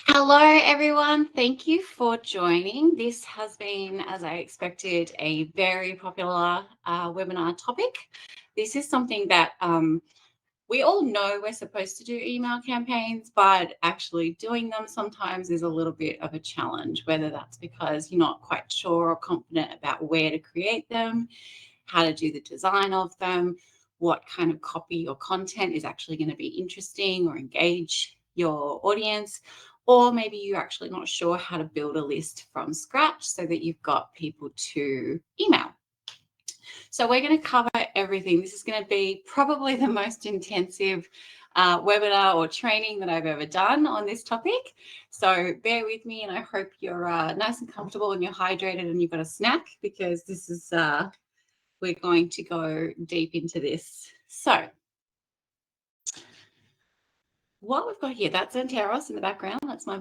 Hello, everyone. Thank you for joining. This has been, as I expected, a very popular webinar topic. This is something that we all know we're supposed to do email campaigns, but actually doing them sometimes is a little bit of a challenge, whether that's because you're not quite sure or confident about where to create them, how to do the design of them, what kind of copy or content is actually going to be interesting or engage your audience, or maybe you're actually not sure how to build a list from scratch so that you've got people to email. So we're going to cover everything. This is going to be probably the most intensive webinar or training that I've ever done on this topic. So bear with me, and I hope you're nice and comfortable and you're hydrated and you've got a snack, because this is we're going to go deep into this. So what we've got here, that's Anteros in the background. That's my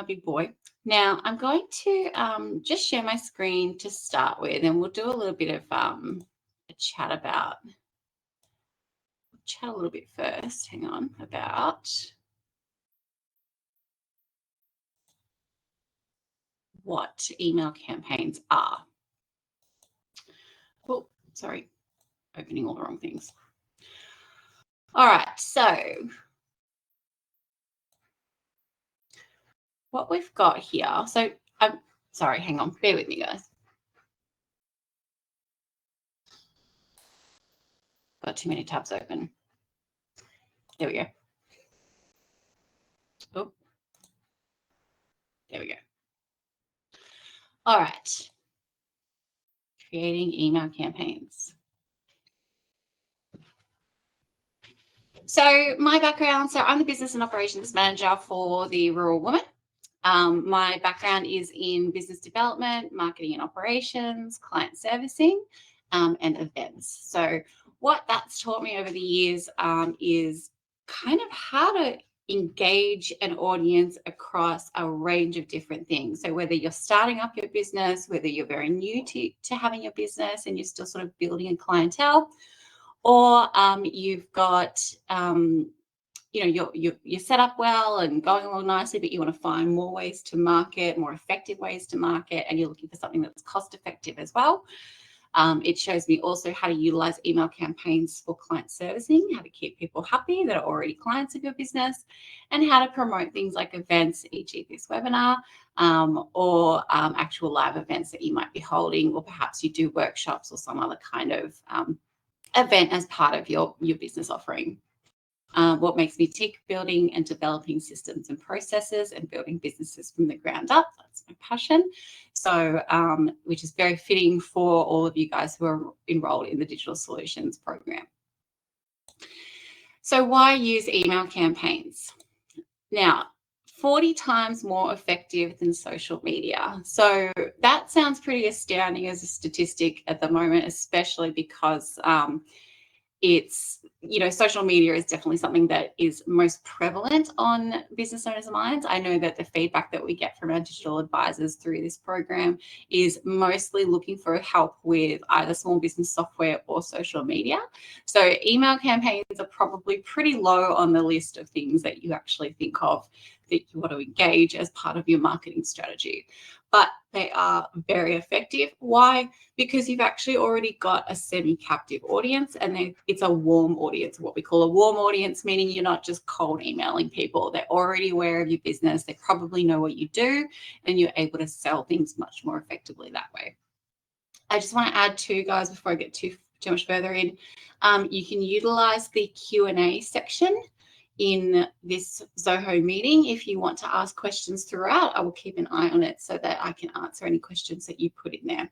big boy. Now I'm going to just share my screen to start with, and we'll do a little bit of a chat a little bit first. Hang on, about what email campaigns are. Oh, sorry, opening all the wrong things. All right, so what we've got here. So I'm sorry, hang on, bear with me, guys. Got too many tabs open. There we go. Oh, there we go. All right. Creating email campaigns. So my background, so I'm the business and operations manager for the Rural Woman. My background is in business development, marketing and operations, client servicing, and events. So what that's taught me over the years is kind of how to engage an audience across a range of different things. So whether you're starting up your business, whether you're very new to having your business and you're still sort of building a clientele, or you've got you're set up well and going along nicely, but you want to find more ways to market, more effective ways to market, and you're looking for something that's cost effective as well. It shows me also how to utilize email campaigns for client servicing, how to keep people happy that are already clients of your business, and how to promote things like events, e.g. this webinar, or actual live events that you might be holding, or perhaps you do workshops or some other kind of event as part of your business offering. What makes me tick: building and developing systems and processes and building businesses from the ground up. That's my passion. So, which is very fitting for all of you guys who are enrolled in the Digital Solutions program. So why use email campaigns? Now, 40 times more effective than social media. So that sounds pretty astounding as a statistic at the moment, especially because it's, social media is definitely something that is most prevalent on business owners' minds. I know that the feedback that we get from our digital advisors through this program is mostly looking for help with either small business software or social media. So email campaigns are probably pretty low on the list of things that you actually think of that you want to engage as part of your marketing strategy. But they are very effective. Why? Because you've actually already got a semi-captive audience, and it's a warm audience, what we call a warm audience, meaning you're not just cold emailing people. They're already aware of your business. They probably know what you do, and you're able to sell things much more effectively that way. I just want to add too, guys, before I get too much further in, you can utilize the Q&A section in this Zoho meeting. If you want to ask questions throughout, I will keep an eye on it so that I can answer any questions that you put in there.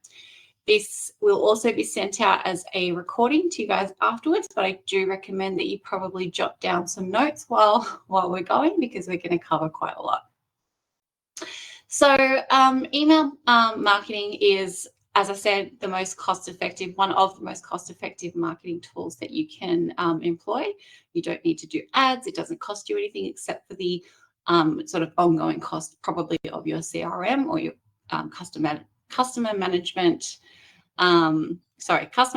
This will also be sent out as a recording to you guys afterwards, but I do recommend that you probably jot down some notes while we're going, because we're going to cover quite a lot. So email marketing is, as I said, one of the most cost-effective marketing tools that you can employ. You don't need to do ads. It doesn't cost you anything except for the sort of ongoing cost probably of your CRM or your customer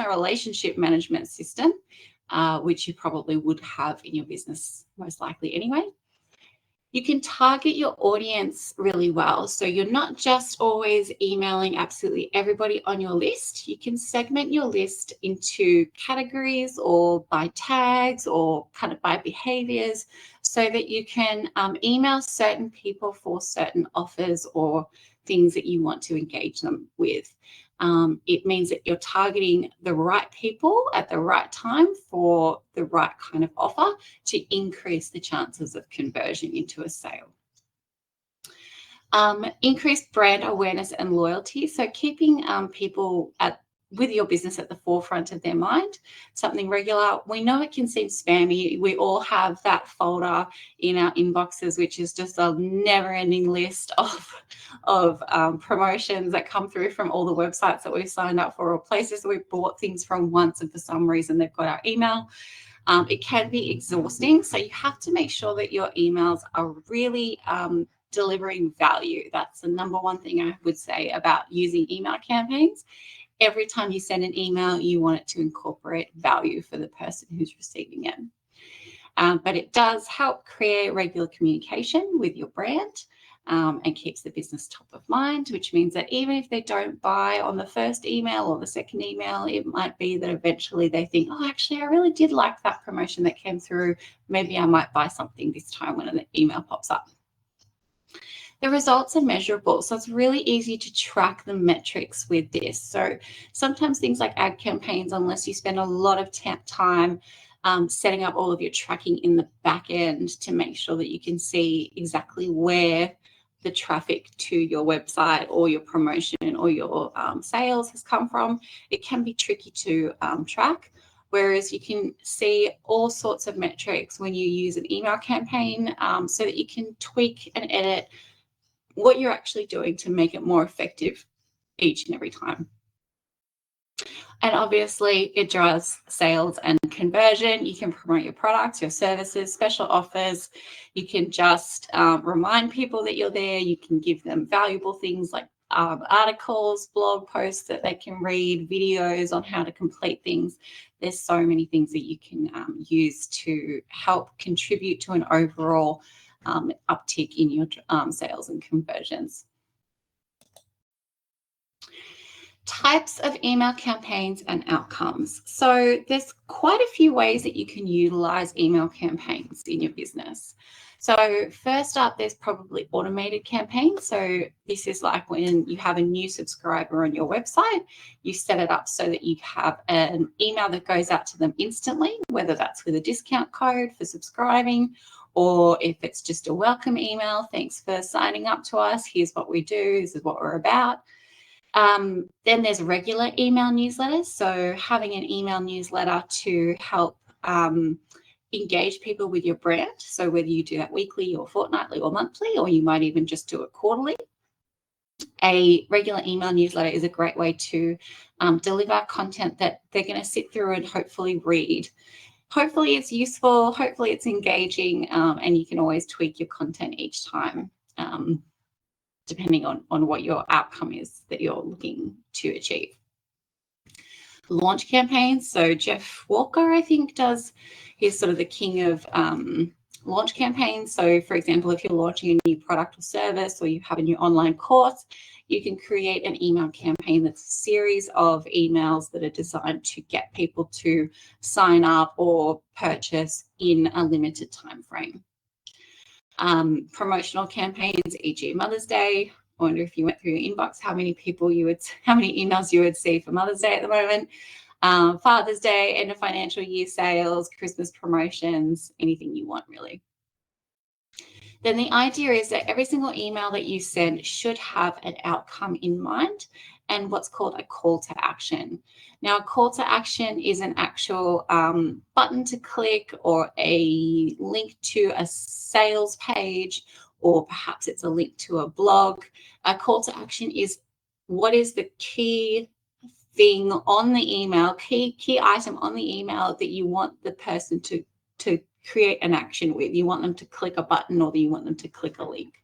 relationship management system, which you probably would have in your business most likely anyway. You can target your audience really well. So you're not just always emailing absolutely everybody on your list. You can segment your list into categories or by tags or kind of by behaviors so that you can email certain people for certain offers or things that you want to engage them with. It means that you're targeting the right people at the right time for the right kind of offer to increase the chances of conversion into a sale. Increased brand awareness and loyalty. So keeping people with your business at the forefront of their mind, something regular. We know it can seem spammy. We all have that folder in our inboxes, which is just a never-ending list of promotions that come through from all the websites that we've signed up for or places that we've bought things from once, and for some reason they've got our email. It can be exhausting. So you have to make sure that your emails are really delivering value. That's the number one thing I would say about using email campaigns. Every time you send an email, you want it to incorporate value for the person who's receiving it. But it does help create regular communication with your brand and keeps the business top of mind, which means that even if they don't buy on the first email or the second email, it might be that eventually they think, oh, actually, I really did like that promotion that came through. Maybe I might buy something this time when an email pops up. The results are measurable, so it's really easy to track the metrics with this. So sometimes things like ad campaigns, unless you spend a lot of time setting up all of your tracking in the back end to make sure that you can see exactly where the traffic to your website or your promotion or your sales has come from, it can be tricky to track. Whereas you can see all sorts of metrics when you use an email campaign so that you can tweak and edit what you're actually doing to make it more effective each and every time. And obviously it drives sales and conversion. You can promote your products, your services, special offers. You can just remind people that you're there. You can give them valuable things like articles, blog posts that they can read, videos on how to complete things. There's so many things that you can use to help contribute to an overall uptick in your sales and conversions. Types of email campaigns and outcomes. So there's quite a few ways that you can utilize email campaigns in your business. So first up, there's probably automated campaigns. So this is like when you have a new subscriber on your website, you set it up so that you have an email that goes out to them instantly, whether that's with a discount code for subscribing, or if it's just a welcome email, thanks for signing up to us, here's what we do, this is what we're about. Then there's regular email newsletters. So having an email newsletter to help engage people with your brand. So whether you do that weekly or fortnightly or monthly, or you might even just do it quarterly. A regular email newsletter is a great way to deliver content that they're going to sit through and hopefully read. Hopefully it's useful, hopefully it's engaging, and you can always tweak your content each time, depending on what your outcome is that you're looking to achieve. Launch campaigns. So Jeff Walker, I think, he's sort of the king of launch campaigns. So for example, if you're launching a new product or service, or you have a new online course, you can create an email campaign that's a series of emails that are designed to get people to sign up or purchase in a limited time frame. Promotional campaigns, e.g. Mother's Day. I wonder if you went through your inbox, how many emails you would see for Mother's Day at the moment. Father's Day, end of financial year sales, Christmas promotions, anything you want really. Then the idea is that every single email that you send should have an outcome in mind and what's called a call to action. Now, a call to action is an actual button to click or a link to a sales page, or perhaps it's a link to a blog. A call to action is what is the key thing on the email, key item on the email that you want the person to create an action with. You want them to click a button, or you want them to click a link.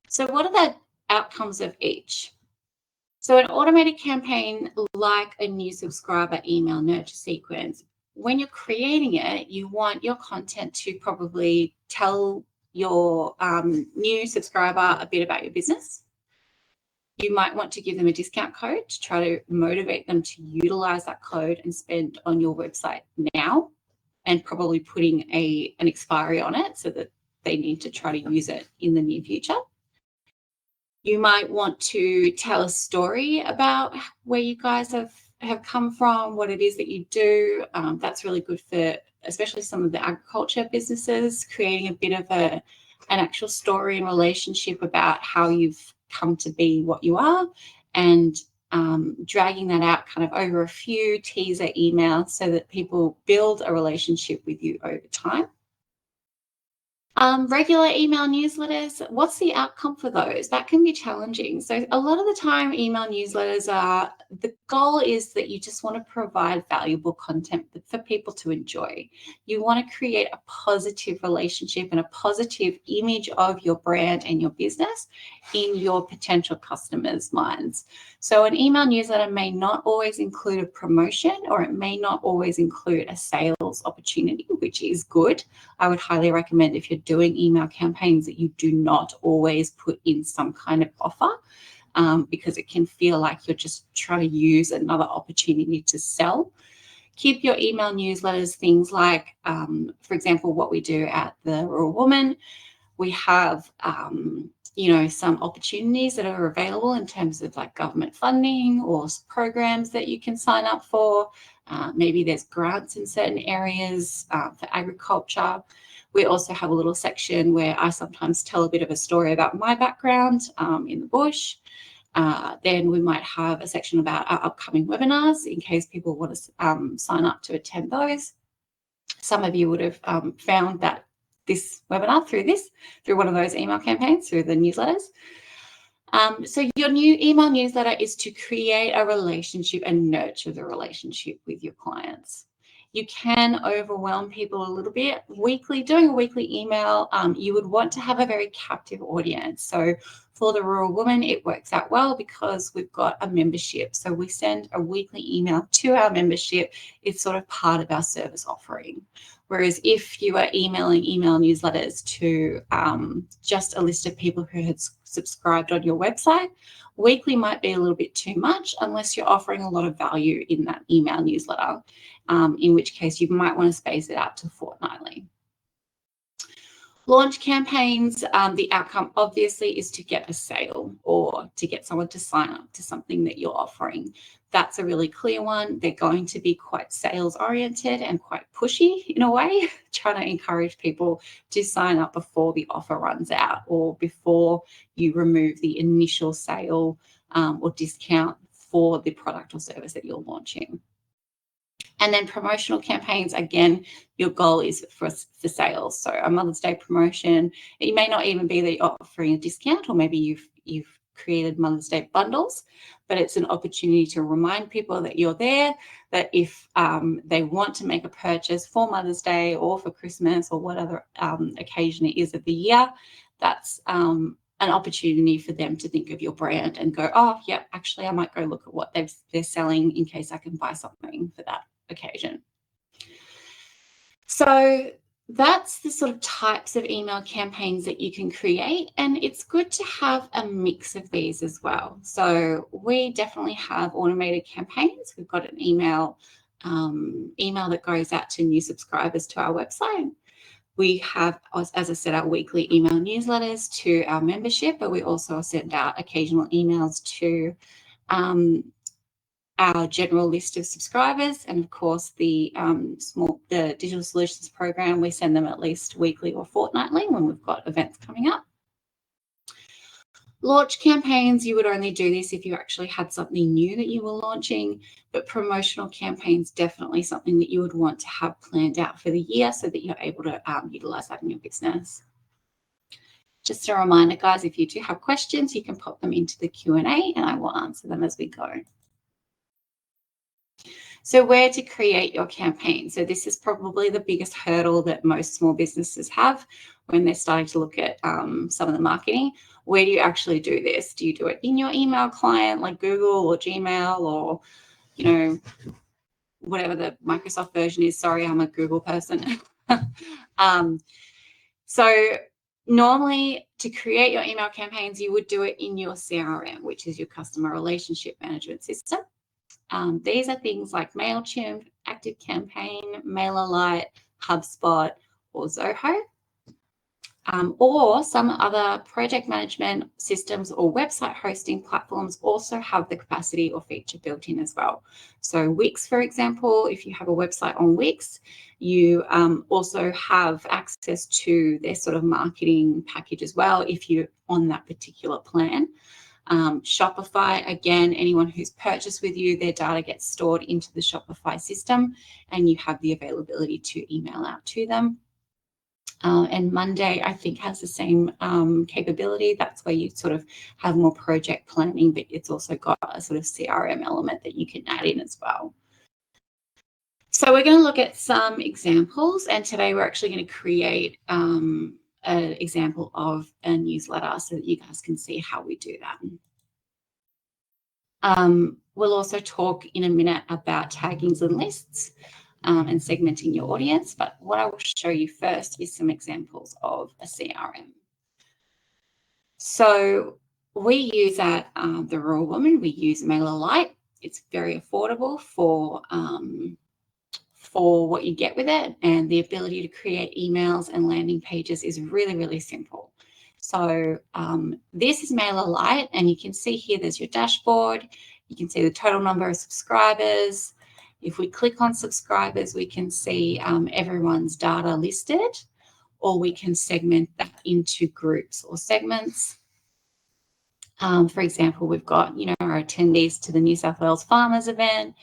So what are the outcomes of each? So an automated campaign, like a new subscriber email nurture sequence, when you're creating it, you want your content to probably tell your new subscriber a bit about your business. You might want to give them a discount code to try to motivate them to utilize that code and spend on your website now, and probably putting an expiry on it so that they need to try to use it in the near future. You might want to tell a story about where you guys have come from, what it is that you do. That's really good for especially some of the agriculture businesses, creating a bit of an actual story and relationship about how you've come to be what you are, and dragging that out kind of over a few teaser emails so that people build a relationship with you over time. Regular email newsletters, what's the outcome for those? That can be challenging. So a lot of the time, email newsletters the goal is that you just want to provide valuable content for people to enjoy. You want to create a positive relationship and a positive image of your brand and your business in your potential customers' minds. So an email newsletter may not always include a promotion, or it may not always include a sales opportunity, which is good. I would highly recommend, if you're doing email campaigns, that you do not always put in some kind of offer, because it can feel like you're just trying to use another opportunity to sell. Keep your email newsletters things like, for example, what we do at the Rural Woman. We have, some opportunities that are available in terms of like government funding or programs that you can sign up for. Maybe there's grants in certain areas for agriculture. We also have a little section where I sometimes tell a bit of a story about my background in the bush. Then we might have a section about our upcoming webinars in case people want to sign up to attend those. Some of you would have found that this webinar through one of those email campaigns, through the newsletters. So your new email newsletter is to create a relationship and nurture the relationship with your clients. You can overwhelm people a little bit. Doing a weekly email, you would want to have a very captive audience. So for the Rural Woman, it works out well because we've got a membership. So we send a weekly email to our membership. It's sort of part of our service offering. Whereas if you are emailing email newsletters to just a list of people who had subscribed on your website, weekly might be a little bit too much unless you're offering a lot of value in that email newsletter, in which case you might want to space it out to fortnightly. Launch campaigns, the outcome obviously is to get a sale or to get someone to sign up to something that you're offering. That's a really clear one. They're going to be quite sales oriented and quite pushy in a way, trying to encourage people to sign up before the offer runs out or before you remove the initial sale or discount for the product or service that you're launching. And then promotional campaigns, again, your goal is for sales. So a Mother's Day promotion, it may not even be that you're offering a discount, or maybe you've created Mother's Day bundles, but it's an opportunity to remind people that you're there, that if they want to make a purchase for Mother's Day or for Christmas or whatever occasion it is of the year, that's an opportunity for them to think of your brand and go, oh, yeah, actually, I might go look at what they're selling in case I can buy something for that occasion. So that's the sort of types of email campaigns that you can create, and it's good to have a mix of these as well. So we definitely have automated campaigns. We've got an email that goes out to new subscribers to our website. We have, as I said, our weekly email newsletters to our membership, but we also send out occasional emails to our general list of subscribers, and of course the digital solutions program, we send them at least weekly or fortnightly when we've got events coming up. Launch campaigns, you would only do this if you actually had something new that you were launching, but promotional campaigns, definitely something that you would want to have planned out for the year so that you're able to utilize that in your business. Just a reminder, guys, if you do have questions, you can pop them into the Q&A and I will answer them as we go. So where to create your campaign? So this is probably the biggest hurdle that most small businesses have when they're starting to look at some of the marketing. Where do you actually do this? Do you do it in your email client like Google or Gmail or, whatever the Microsoft version is? Sorry, I'm a Google person. So Normally, to create your email campaigns, you would do it in your CRM, which is your customer relationship management system. These are things like MailChimp, ActiveCampaign, MailerLite, HubSpot, or Zoho. Or some other project management systems or website hosting platforms also have the capacity or feature built in as well. So Wix, for example, if you have a website on Wix, you also have access to their sort of marketing package as well if you're on that particular plan. Shopify, again, anyone who's purchased with you, their data gets stored into the Shopify system and you have the availability to email out to them. And Monday, I think, has the same capability. That's where you sort of have more project planning, but it's also got a sort of CRM element that you can add in as well. So we're going to look at some examples, and today we're actually going to create an example of a newsletter so that you guys can see how we do that. We'll also talk in a minute about taggings and lists. And segmenting your audience. But what I will show you first is some examples of a CRM. So we use at The Raw Woman, we use MailerLite. It's very affordable for what you get with it, and the ability to create emails and landing pages is really, really simple. So this is MailerLite, and you can see here there's your dashboard. You can see the total number of subscribers. If we click on subscribers, we can see everyone's data listed, or we can segment that into groups or segments. For example, we've got, our attendees to the New South Wales Farmers event,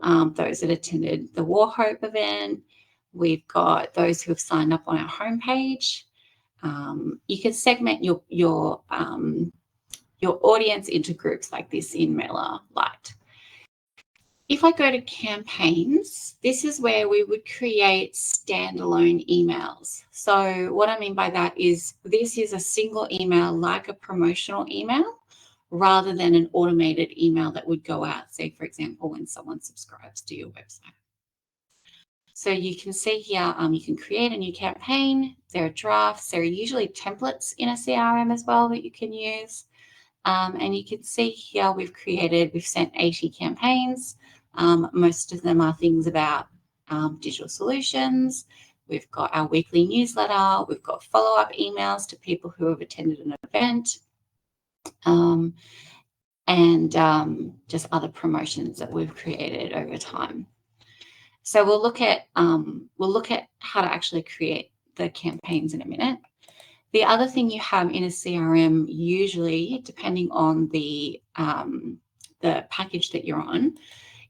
those that attended the War Hope event. We've got those who have signed up on our homepage. You can segment your audience into groups like this in MailerLite. If I go to campaigns, this is where we would create standalone emails. So what I mean by that is this is a single email like a promotional email rather than an automated email that would go out, say, for example, when someone subscribes to your website. So you can see here, you can create a new campaign. There are drafts. There are usually templates in a CRM as well that you can use. And you can see here we've sent 80 campaigns. Most of them are things about digital solutions. We've got our weekly newsletter. We've got follow-up emails to people who have attended an event, and just other promotions that we've created over time. So we'll look at how to actually create the campaigns in a minute. The other thing you have in a CRM, usually, depending on the package that you're on,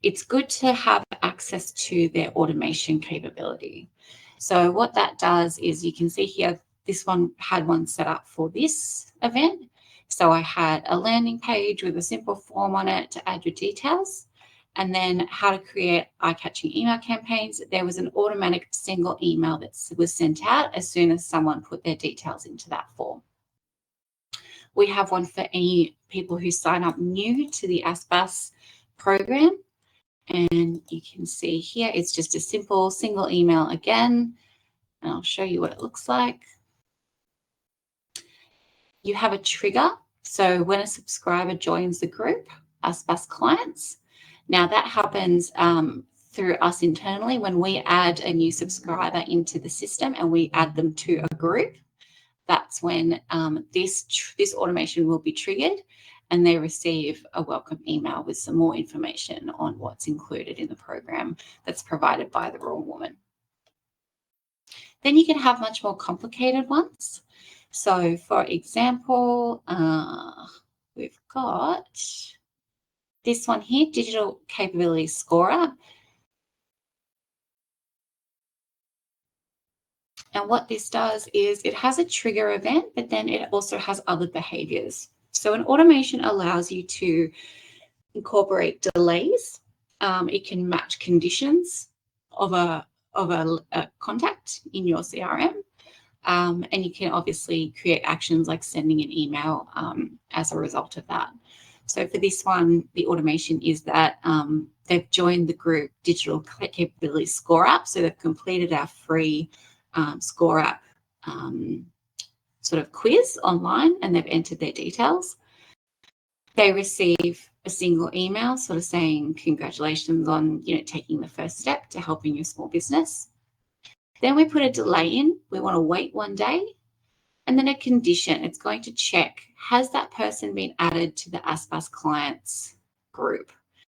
it's good to have access to their automation capability. So what that does is you can see here, this one had one set up for this event. So I had a landing page with a simple form on it to add your details, and then how to create eye-catching email campaigns. There was an automatic single email that was sent out as soon as someone put their details into that form. We have one for any people who sign up new to the ASPAS program. And you can see here, it's just a simple single email again. And I'll show you what it looks like. You have a trigger. So when a subscriber joins the group, ASPAS clients, now that happens through us internally when we add a new subscriber into the system and we add them to a group. That's when this automation will be triggered and they receive a welcome email with some more information on what's included in the program that's provided by The Raw Woman. Then you can have much more complicated ones. So for example, we've got this one here, Digital Capability Scorer. And what this does is it has a trigger event, but then it also has other behaviors. So an automation allows you to incorporate delays. It can match conditions of a contact in your CRM. And you can obviously create actions like sending an email as a result of that. So for this one, the automation is that they've joined the group Digital Capability Score App. So they've completed our free Score App sort of quiz online and they've entered their details. They receive a single email sort of saying congratulations on, taking the first step to helping your small business. Then we put a delay in. We want to wait 1 day. And then a condition. It's going to check, has that person been added to the ASPAS clients group?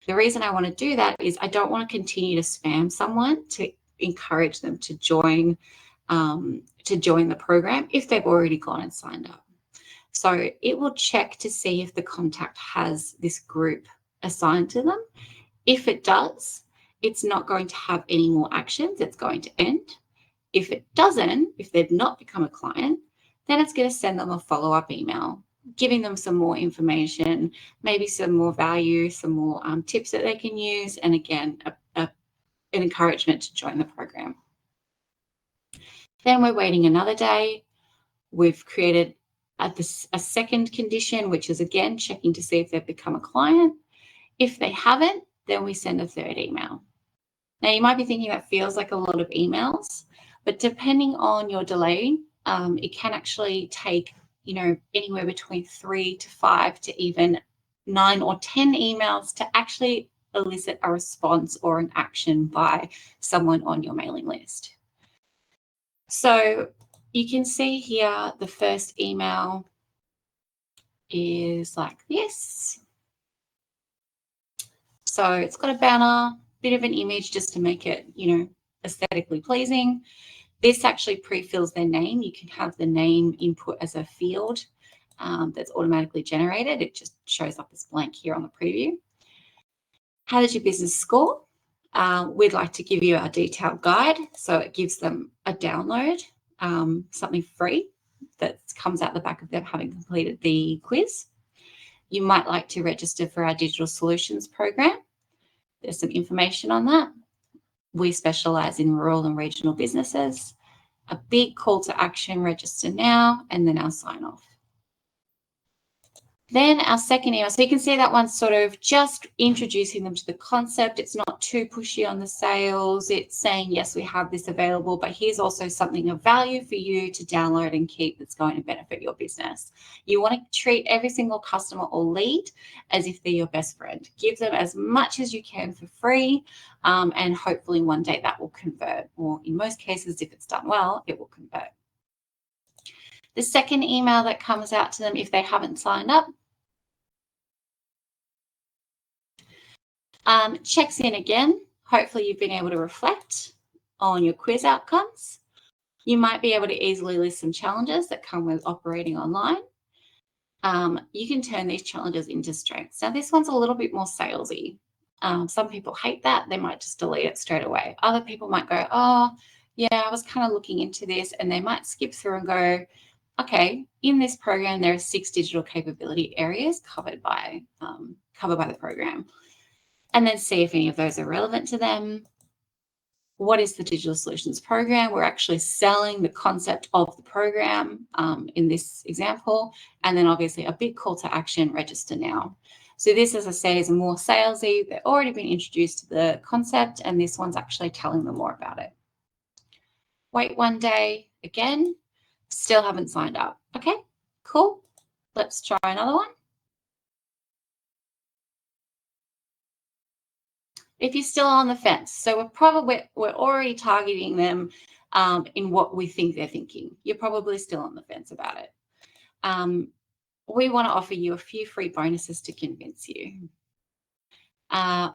The reason I want to do that is I don't want to continue to spam someone to encourage them to join the program if they've already gone and signed up. So it will check to see if the contact has this group assigned to them. If it does, it's not going to have any more actions. It's going to end. If it doesn't, if they've not become a client, then it's going to send them a follow-up email, giving them some more information, maybe some more value, some more tips that they can use, and again, an encouragement to join the program. Then we're waiting another day. We've created a second condition, which is again checking to see if they've become a client. If they haven't, then we send a third email. Now, you might be thinking that feels like a lot of emails, but depending on your delay, it can actually take, anywhere between 3 to 5 to even 9 or 10 emails to actually elicit a response or an action by someone on your mailing list. So you can see here the first email is like this. So it's got a banner, bit of an image just to make it, aesthetically pleasing. This actually pre-fills their name. You can have the name input as a field that's automatically generated. It just shows up as blank here on the preview. How does your business score? We'd like to give you our detailed guide. So it gives them a download, something free that comes out the back of them having completed the quiz. You might like to register for our digital solutions program. There's some information on that. We specialize in rural and regional businesses. A big call to action, register now, and then our sign off. Then our second email, so you can see that one's sort of just introducing them to the concept. It's not too pushy on the sales. It's saying, yes, we have this available, but here's also something of value for you to download and keep that's going to benefit your business. You want to treat every single customer or lead as if they're your best friend. Give them as much as you can for free, and hopefully one day that will convert, or in most cases, if it's done well, it will convert. The second email that comes out to them if they haven't signed up checks in again. Hopefully you've been able to reflect on your quiz outcomes. You might be able to easily list some challenges that come with operating online. You can turn these challenges into strengths. Now this one's a little bit more salesy. Some people hate that. They might just delete it straight away. Other people might go, oh, yeah, I was kind of looking into this, and they might skip through and go, okay, in this program, there are 6 digital capability areas covered by the program. And then see if any of those are relevant to them. What is the Digital Solutions Program? We're actually selling the concept of the program in this example. And then obviously a big call to action, register now. So this, as I said, is more salesy. They've already been introduced to the concept, and this one's actually telling them more about it. Wait 1 day, again, still haven't signed up. Okay, cool. Let's try another one. If you're still on the fence, so we're already targeting them in what we think they're thinking. You're probably still on the fence about it. We want to offer you a few free bonuses to convince you.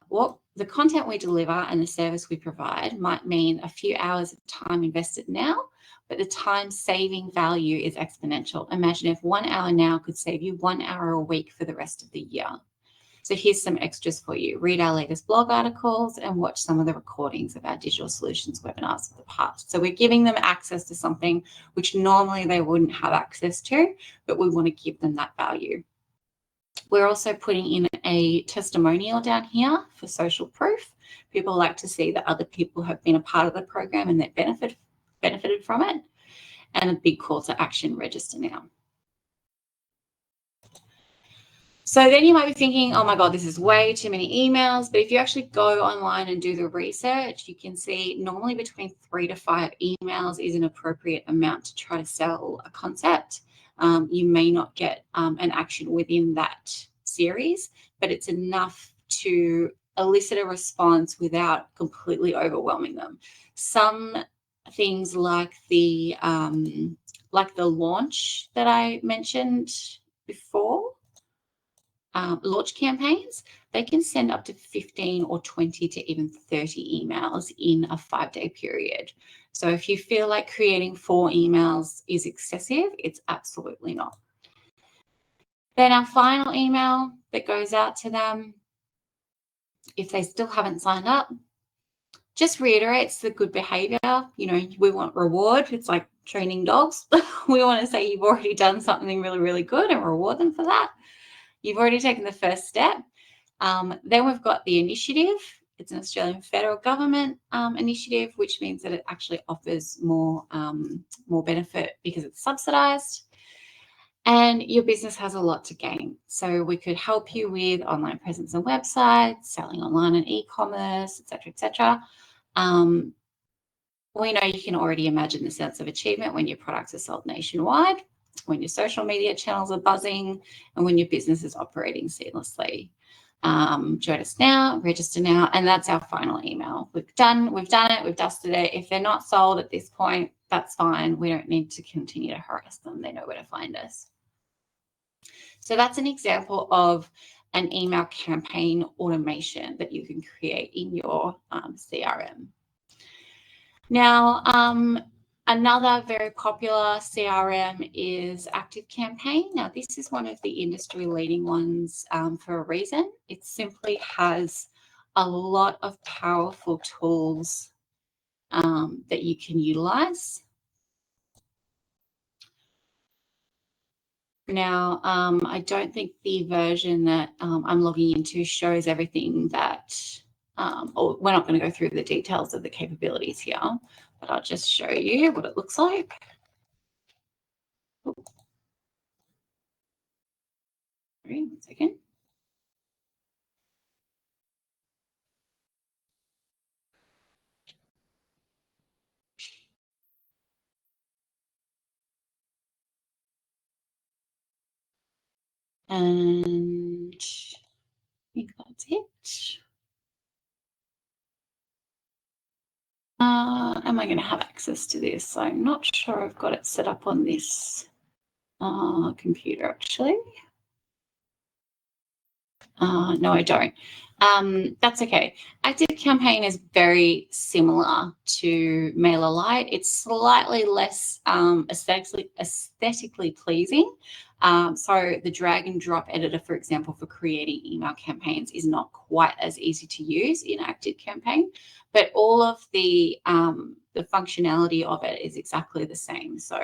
What the content we deliver and the service we provide might mean a few hours of time invested now, but the time saving value is exponential. Imagine if 1 hour now could save you 1 hour a week for the rest of the year. So here's some extras for you. Read our latest blog articles and watch some of the recordings of our digital solutions webinars of the past. So we're giving them access to something which normally they wouldn't have access to, but we want to give them that value. We're also putting in a testimonial down here for social proof. People like to see that other people have been a part of the program and they've benefited from it. And a big call to action, register now. So then you might be thinking, oh my God, this is way too many emails. But if you actually go online and do the research, you can see normally between 3 to 5 emails is an appropriate amount to try to sell a concept. You may not get an action within that series, but it's enough to elicit a response without completely overwhelming them. Some things like the launch that I mentioned before, launch campaigns, they can send up to 15 or 20 to even 30 emails in a 5-day period. So if you feel like creating 4 emails is excessive, it's absolutely not. Then our final email that goes out to them, if they still haven't signed up, just reiterates the good behavior. You know, we want reward. It's like training dogs. We want to say you've already done something really, really good and reward them for that. You've already taken the first step. Then we've got the initiative. It's an Australian federal government initiative, which means that it actually offers more benefit because it's subsidised. And your business has a lot to gain. So we could help you with online presence and websites, selling online and e-commerce, etc., etc. We know you can already imagine the sense of achievement when your products are sold nationwide, when your social media channels are buzzing, and when your business is operating seamlessly. Join us now, register now, and that's our final email. We've done it, we've dusted it. If they're not sold at this point, that's fine. We don't need to continue to harass them. They know where to find us. So that's an example of an email campaign automation that you can create in your CRM. Now, another very popular CRM is ActiveCampaign. Now, this is one of the industry leading ones for a reason. It simply has a lot of powerful tools that you can utilize. Now, I don't think the version that I'm logging into shows everything that, or we're not going to go through the details of the capabilities here, but I'll just show you what it looks like. Sorry, 1 second. And I think that's it. Am I going to have access to this? I'm not sure I've got it set up on this computer, actually. No, I don't. That's okay. ActiveCampaign is very similar to MailerLite. It's slightly less aesthetically pleasing. So the drag and drop editor, for example, for creating email campaigns is not quite as easy to use in ActiveCampaign, but all of the functionality of it is exactly the same. So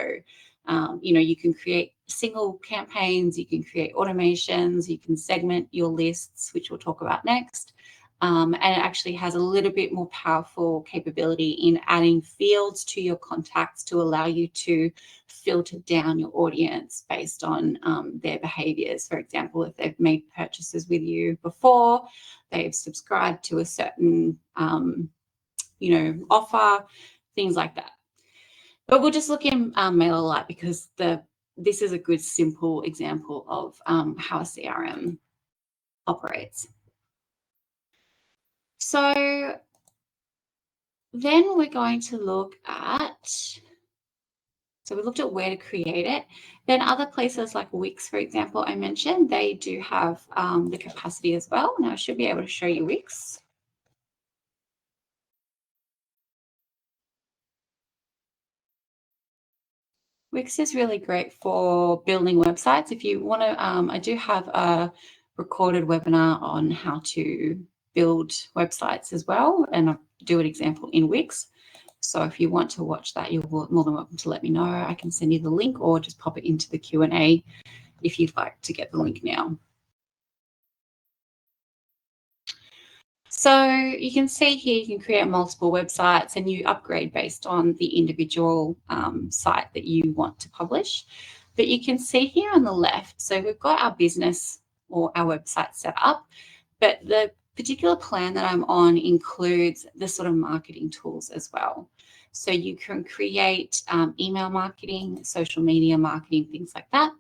you know, you can create single campaigns, you can create automations, you can segment your lists, which we'll talk about next. And it actually has a little bit more powerful capability in adding fields to your contacts to allow you to filter down your audience based on their behaviors. For example, if they've made purchases with you before, they've subscribed to a certain, you know, offer, things like that. But we'll just look in MailerLite because this is a good, simple example of how a CRM operates. So then we're going to look at, so we looked at where to create it. Then other places like Wix, for example, I mentioned, they do have the capacity as well. Now I should be able to show you Wix. Wix is really great for building websites. If you want to, I do have a recorded webinar on how to build websites as well, and I do an example in Wix. So if you want to watch that, you're more than welcome to let me know. I can send you the link or just pop it into the Q&A if you'd like to get the link now. So you can see here, you can create multiple websites and you upgrade based on the individual site that you want to publish. But you can see here on the left, so we've got our business or our website set up. But the particular plan that I'm on includes the sort of marketing tools as well. So you can create email marketing, social media marketing, things like that.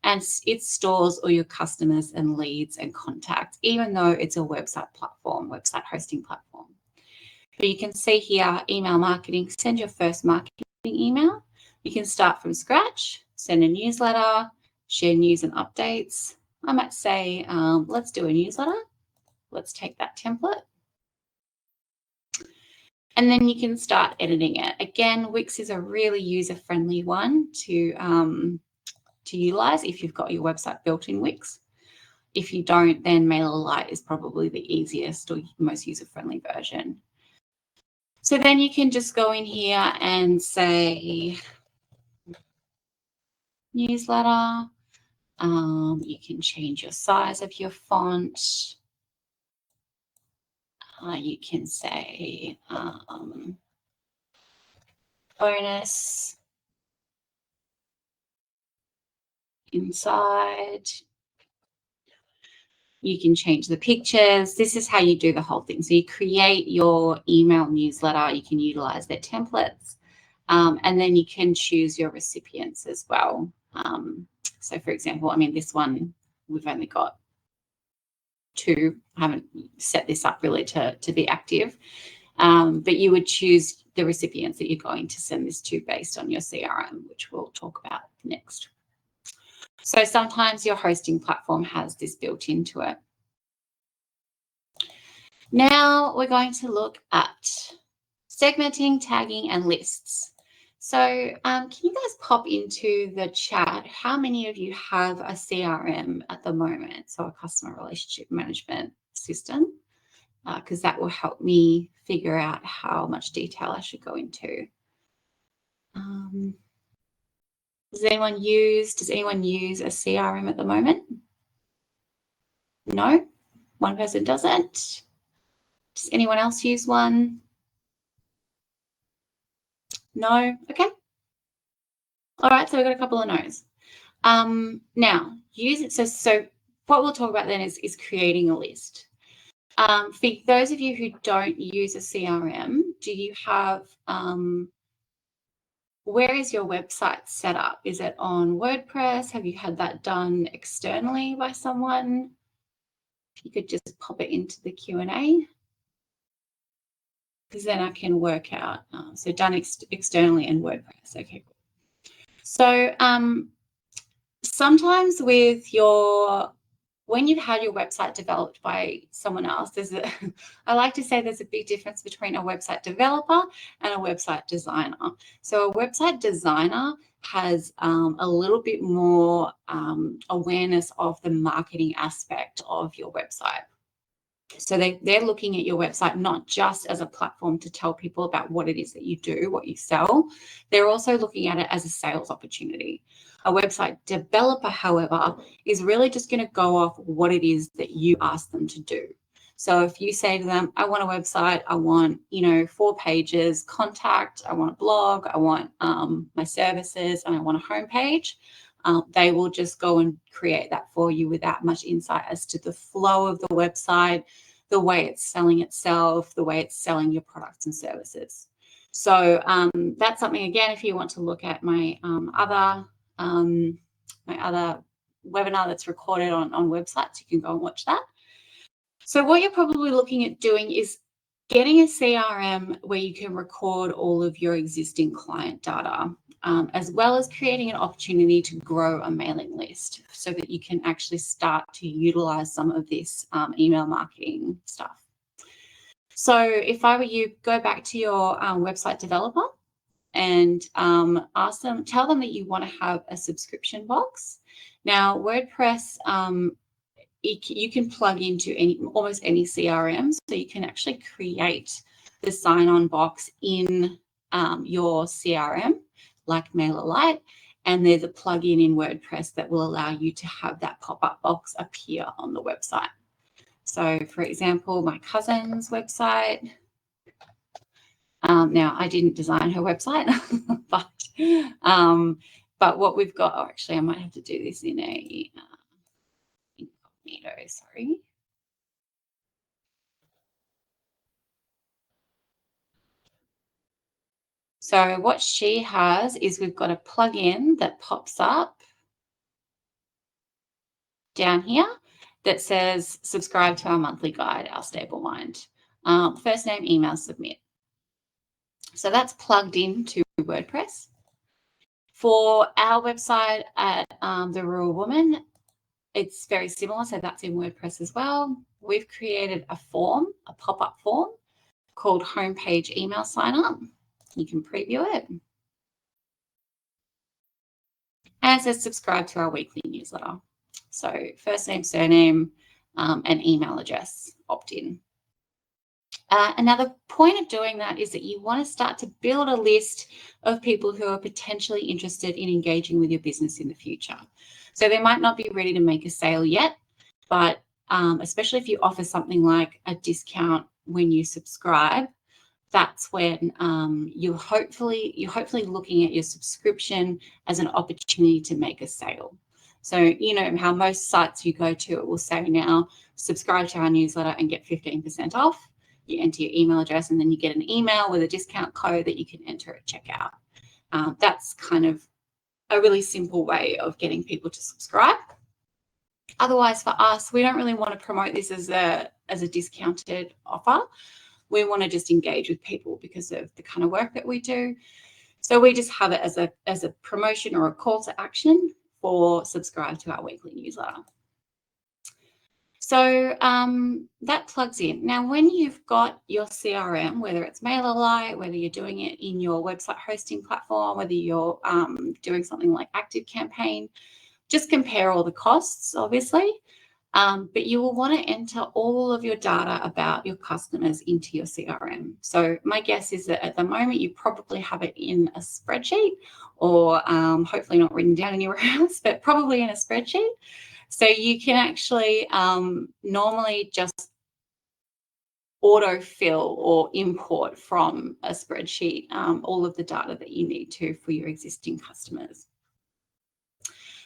And it stores all your customers and leads and contacts, even though it's a website platform, website hosting platform. But you can see here, email marketing, send your first marketing email. You can start from scratch, send a newsletter, share news and updates. I might say, let's do a newsletter. Let's take that template. And then you can start editing it. Again, Wix is a really user-friendly one to utilize if you've got your website built in Wix. If you don't, then MailerLite is probably the easiest or most user-friendly version. So then you can just go in here and say newsletter. You can change your size of your font. You can say bonus inside. You can change the pictures. This is how you do the whole thing. So you create your email newsletter. You can utilize their templates. And then you can choose your recipients as well. So for example, I mean, this one, we've only got 2. I haven't set this up really to be active. But you would choose the recipients that you're going to send this to based on your CRM, which we'll talk about next. So sometimes your hosting platform has this built into it. Now we're going to look at segmenting, tagging, and lists. So can you guys pop into the chat how many of you have a CRM at the moment, so a customer relationship management system, because that will help me figure out how much detail I should go into. Does anyone use a CRM at the moment? No? One person doesn't? Does anyone else use one? No? Okay. All right, so we've got a couple of no's. Now, use it. So what we'll talk about then is creating a list. For those of you who don't use a CRM, do you have, where is your website set up? Is it on WordPress? Have you had that done externally by someone? If you could just pop it into the Q&A, because then I can work out. So done externally in WordPress. Okay, cool. So sometimes when you've had your website developed by someone else, I like to say there's a big difference between a website developer and a website designer. So a website designer has a little bit more awareness of the marketing aspect of your website. So they're looking at your website not just as a platform to tell people about what it is that you do, what you sell. They're also looking at it as a sales opportunity. A website developer, however, is really just going to go off what it is that you ask them to do. So if you say to them, I want a website, I want, 4 pages, contact, I want a blog, I want my services, and I want a homepage, they will just go and create that for you without much insight as to the flow of the website, the way it's selling itself, the way it's selling your products and services. So that's something, again, if you want to look at my other webinar that's recorded on websites, you can go and watch that. So what you're probably looking at doing is getting a CRM where you can record all of your existing client data, as well as creating an opportunity to grow a mailing list so that you can actually start to utilize some of this email marketing stuff. So if I were you, go back to your website developer and tell them that you want to have a subscription box. Now, WordPress, you can plug into almost any CRM, so you can actually create the sign-on box in your CRM, like MailerLite, and there's a plugin in WordPress that will allow you to have that pop-up box appear on the website. So, for example, my cousin's website. Now, I didn't design her website, but what we've got, actually, I might have to do this in a incognito, sorry. So what she has is we've got a plugin that pops up down here that says subscribe to our monthly guide, Our Stable Mind. First name, email, submit. So that's plugged into WordPress. For our website at The Rural Woman, it's very similar. So that's in WordPress as well. We've created a form, a pop-up form called Homepage Email Sign Up. You can preview it. And it says subscribe to our weekly newsletter. So first name, surname, and email address, opt-in. Another point of doing that is that you want to start to build a list of people who are potentially interested in engaging with your business in the future. So they might not be ready to make a sale yet, but especially if you offer something like a discount when you subscribe, that's when you're hopefully looking at your subscription as an opportunity to make a sale. So you know how most sites you go to, it will say now, subscribe to our newsletter and get 15% off. You enter your email address and then you get an email with a discount code that you can enter at checkout. That's kind of a really simple way of getting people to subscribe. Otherwise, for us, we don't really want to promote this as a discounted offer. We want to just engage with people because of the kind of work that we do. So we just have it as a promotion or a call to action for subscribe to our weekly newsletter. So that plugs in. Now, when you've got your CRM, whether it's MailerLite, whether you're doing it in your website hosting platform, whether you're doing something like ActiveCampaign, just compare all the costs, obviously. But you will want to enter all of your data about your customers into your CRM. So my guess is that at the moment you probably have it in a spreadsheet or hopefully not written down anywhere else, but probably in a spreadsheet. So you can actually normally just autofill or import from a spreadsheet all of the data that you need to for your existing customers.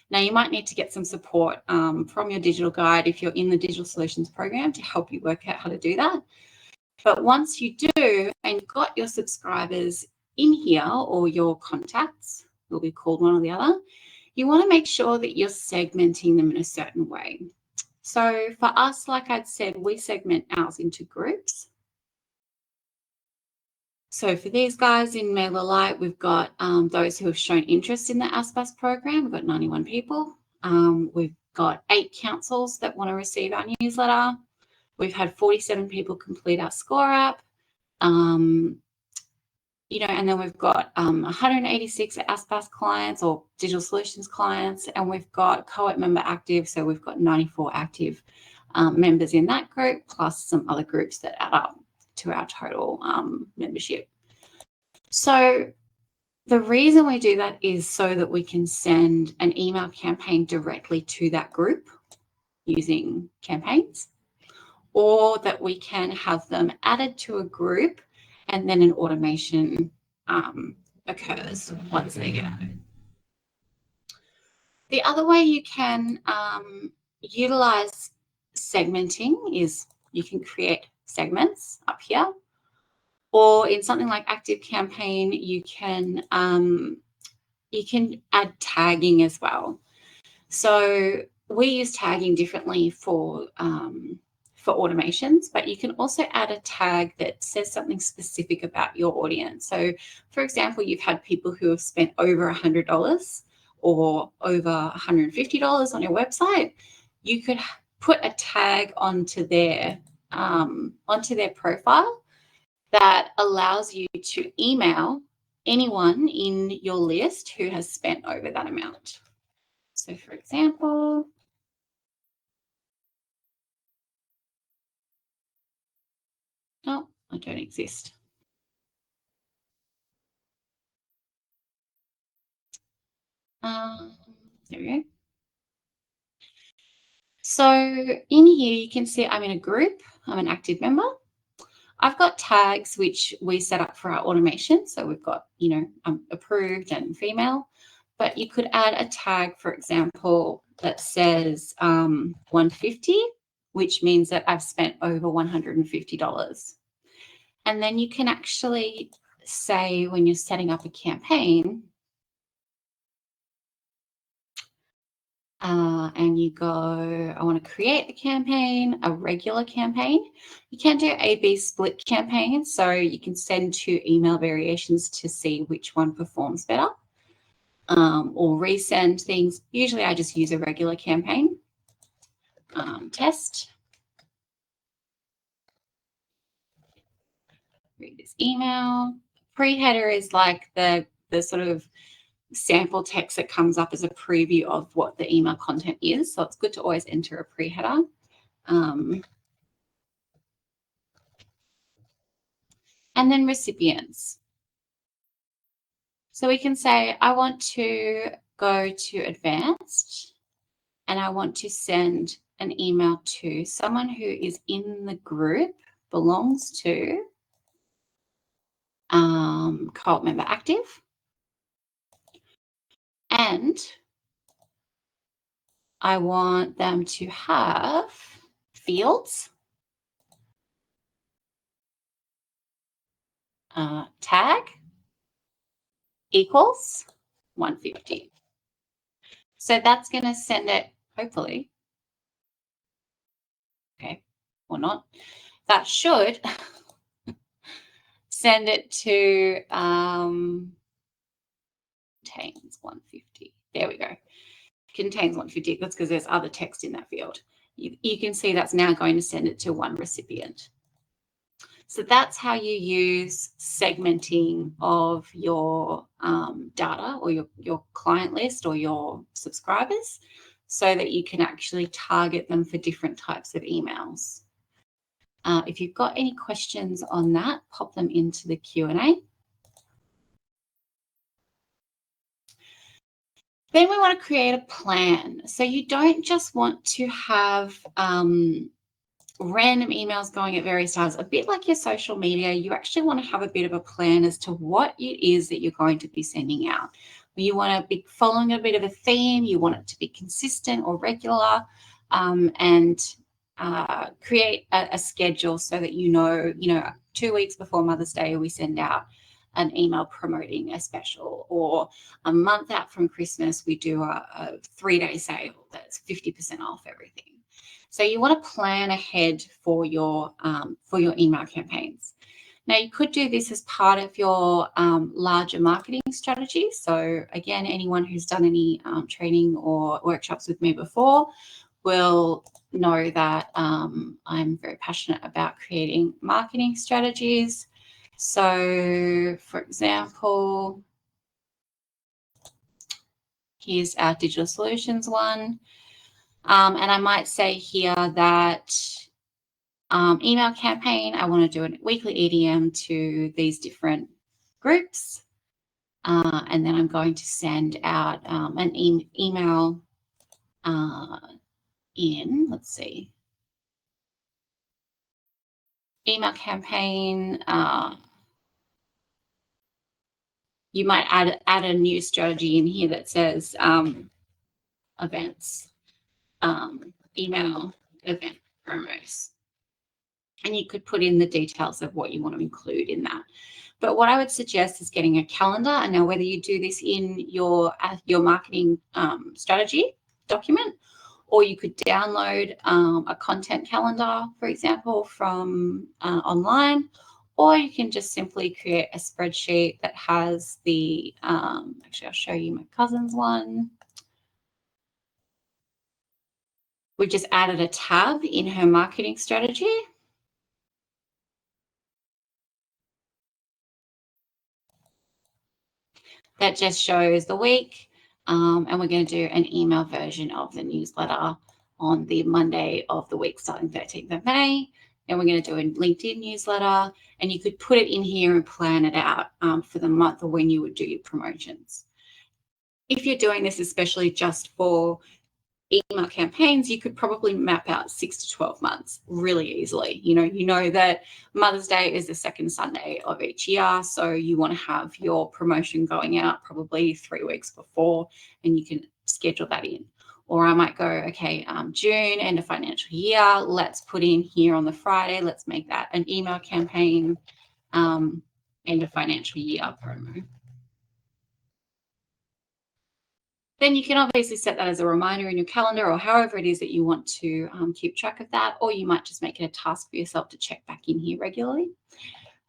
Now, you might need to get some support from your digital guide if you're in the Digital Solutions program to help you work out how to do that. But once you do and you've got your subscribers in here or your contacts, will be called one or the other, you want to make sure that you're segmenting them in a certain way. So for us, like I'd said, we segment ours into groups. So for these guys in MailerLite, we've got those who have shown interest in the ASPAS program. We've got 91 people. We've got 8 councils that want to receive our newsletter. We've had 47 people complete our Score app. And then we've got 186 ASPAS clients or Digital Solutions clients, and we've got co-op member active. So we've got 94 active members in that group, plus some other groups that add up to our total membership. So the reason we do that is so that we can send an email campaign directly to that group using campaigns, or that we can have them added to a group and then an automation occurs once they get added. The other way you can utilize segmenting is you can create segments up here, or in something like ActiveCampaign, you can add tagging as well. So we use tagging differently for automations, but you can also add a tag that says something specific about your audience. So, for example, you've had people who have spent over $100 or over $150 on your website. You could put a tag onto their profile that allows you to email anyone in your list who has spent over that amount. So, for example, oh, I don't exist. There we go. So in here, you can see I'm in a group. I'm an active member. I've got tags which we set up for our automation. So we've got, approved and female. but you could add a tag, for example, that says 150, which means that I've spent over $150. And then you can actually say when you're setting up a campaign, and you go, I want to create a campaign, a regular campaign. You can do A/B split campaigns, so you can send 2 email variations to see which one performs better, or resend things. Usually I just use a regular campaign. Test. Read this email. Pre-header is like the sort of sample text that comes up as a preview of what the email content is. So it's good to always enter a pre-header. And then recipients. So we can say, I want to go to advanced and I want to send an email to someone who is in the group, belongs to co-op member active, and I want them to have fields, tag equals 150. So that's going to send it, hopefully, okay, or not. That should send it to contains 150. There we go. Contains 150. That's because there's other text in that field. You can see that's now going to send it to one recipient. So that's how you use segmenting of your data or your client list or your subscribers so that you can actually target them for different types of emails. If you've got any questions on that, pop them into the Q&A. Then we want to create a plan. So you don't just want to have random emails going at various times. A bit like your social media, you actually want to have a bit of a plan as to what it is that you're going to be sending out. You want to be following a bit of a theme. You want it to be consistent or regular, and create a schedule so that you know 2 weeks before Mother's Day we send out an email promoting a special, or a month out from Christmas we do a 3-day sale that's 50% off everything. So you want to plan ahead for your email campaigns. Now you could do this as part of your larger marketing strategy. So again, anyone who's done any training or workshops with me before will know that I'm very passionate about creating marketing strategies. So, for example, here's our digital solutions one. And I might say here that email campaign, I want to do a weekly EDM to these different groups. And then I'm going to send out an email in, let's see, email campaign. You might add a new strategy in here that says events, email event promos. And you could put in the details of what you want to include in that. But what I would suggest is getting a calendar. And now whether you do this in your marketing strategy document, or you could download a content calendar, for example, from online, or you can just simply create a spreadsheet that has the, actually I'll show you my cousin's one. We just added a tab in her marketing strategy. That just shows the week, and we're going to do an email version of the newsletter on the Monday of the week starting 13th of May. And we're going to do a LinkedIn newsletter, and you could put it in here and plan it out for the month or when you would do your promotions. If you're doing this especially just for email campaigns, you could probably map out 6 to 12 months really easily. You know that Mother's Day is the second Sunday of each year, so you want to have your promotion going out probably 3 weeks before, and you can schedule that in. Or I might go, okay, June, end of financial year, let's put in here on the Friday, let's make that an email campaign, end of financial year promo. Then you can obviously set that as a reminder in your calendar, or however it is that you want to keep track of that, or you might just make it a task for yourself to check back in here regularly.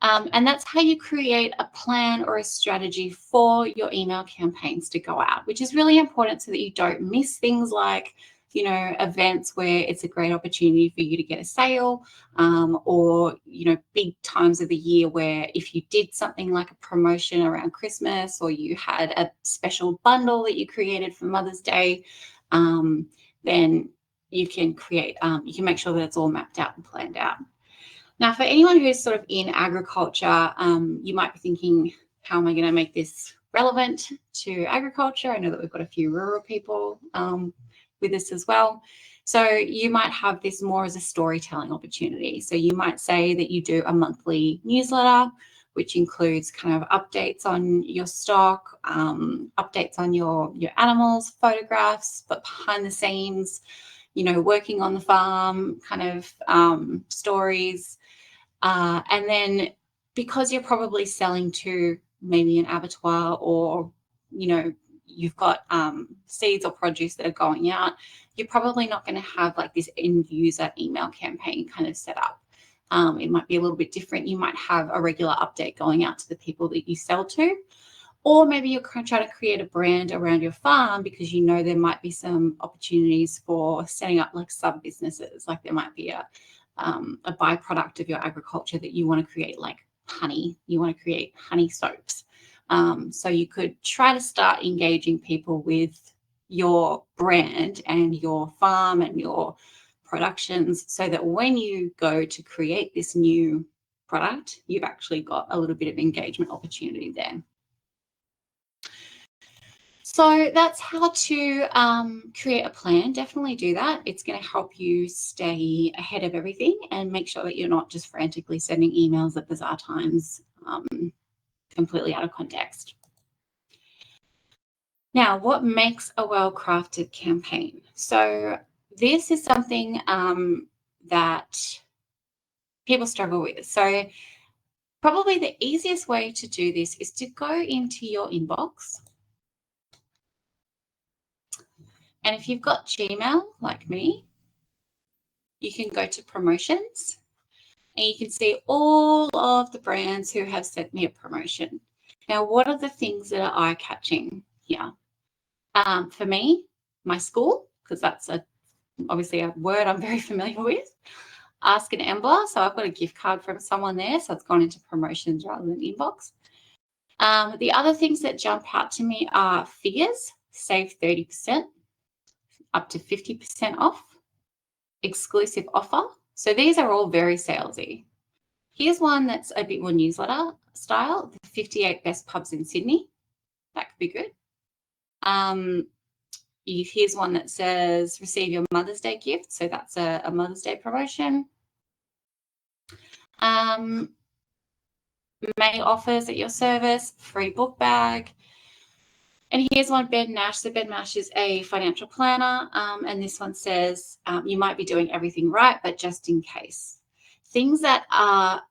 And that's how you create a plan or a strategy for your email campaigns to go out, which is really important so that you don't miss things like, events where it's a great opportunity for you to get a sale, or, big times of the year where if you did something like a promotion around Christmas, or you had a special bundle that you created for Mother's Day, then you can you can make sure that it's all mapped out and planned out. Now, for anyone who's sort of in agriculture, you might be thinking, how am I going to make this relevant to agriculture? I know that we've got a few rural people with us as well. So you might have this more as a storytelling opportunity. So you might say that you do a monthly newsletter, which includes kind of updates on your stock, updates on your animals, photographs, but behind the scenes, working on the farm kind of stories. And then because you're probably selling to maybe an abattoir, or, you've got seeds or produce that are going out, you're probably not going to have like this end user email campaign kind of set up. It might be a little bit different. You might have a regular update going out to the people that you sell to, or maybe you're trying to create a brand around your farm because there might be some opportunities for setting up like sub businesses. Like there might be a byproduct of your agriculture that you want to create, like honey. You want to create honey soaps. So you could try to start engaging people with your brand and your farm and your productions, so that when you go to create this new product, you've actually got a little bit of engagement opportunity there. So that's how to create a plan. Definitely do that. It's going to help you stay ahead of everything and make sure that you're not just frantically sending emails at bizarre times, completely out of context. Now, what makes a well-crafted campaign? So this is something that people struggle with. So probably the easiest way to do this is to go into your inbox. And if you've got Gmail like me, you can go to promotions and you can see all of the brands who have sent me a promotion. Now, what are the things that are eye-catching here? For me, my school, because that's obviously a word I'm very familiar with. Ask an Embler, so I've got a gift card from someone there, so it's gone into promotions rather than inbox. The other things that jump out to me are figures, save 30%, up to 50% off, exclusive offer. So these are all very salesy. Here's one that's a bit more newsletter style, the 58 best pubs in Sydney. That could be good. Here's one that says receive your Mother's Day gift. So that's a Mother's Day promotion. May offers at your service, free book bag. And here's one, Ben Nash. So Ben Nash is a financial planner. And this one says you might be doing everything right, but just in case. Things that are,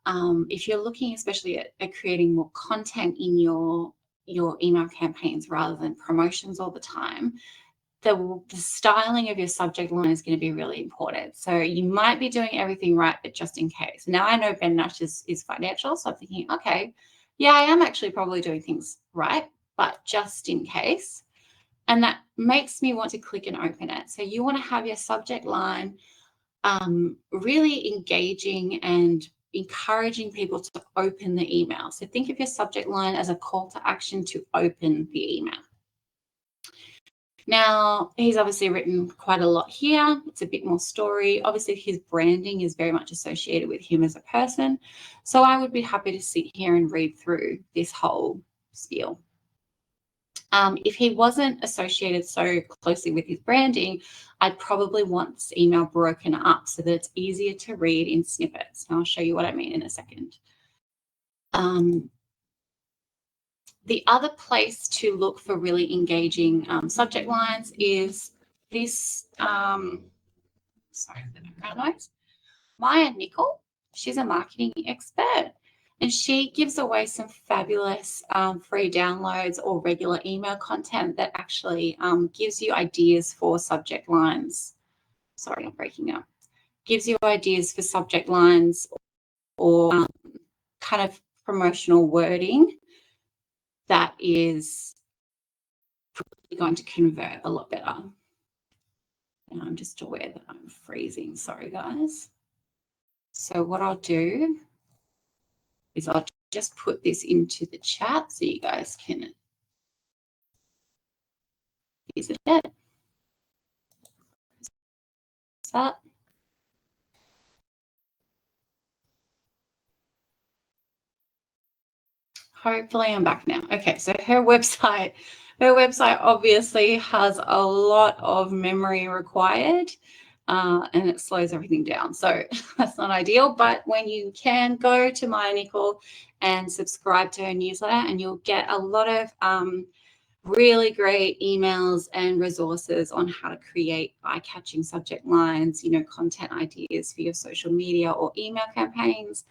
if you're looking especially at creating more content in your email campaigns rather than promotions all the time, the styling of your subject line is going to be really important. So you might be doing everything right, but just in case. Now I know Ben Nash is financial, so I'm thinking, okay, yeah, I am actually probably doing things right, but just in case. And that makes me want to click and open it. So you want to have your subject line really engaging and encouraging people to open the email. So think of your subject line as a call to action to open the email. Now, he's obviously written quite a lot here. It's a bit more story. Obviously, his branding is very much associated with him as a person. So I would be happy to sit here and read through this whole spiel. If he wasn't associated so closely with his branding, I'd probably want this email broken up so that it's easier to read in snippets. And I'll show you what I mean in a second. The other place to look for really engaging subject lines is this, sorry for the background noise, Maya Nickel. She's a marketing expert, and she gives away some fabulous free downloads or regular email content that actually gives you ideas for subject lines. Sorry, I'm breaking up. Gives you ideas for subject lines or kind of promotional wording that is going to convert a lot better. And I'm just aware that I'm freezing. Sorry, guys. So what I'll do is I'll just put this into the chat so you guys can use it. That. Hopefully I'm back now. Okay, so her website obviously has a lot of memory required and it slows everything down. So that's not ideal, but when you can, go to Maya Nickel and subscribe to her newsletter and you'll get a lot of really great emails and resources on how to create eye-catching subject lines, content ideas for your social media or email campaigns.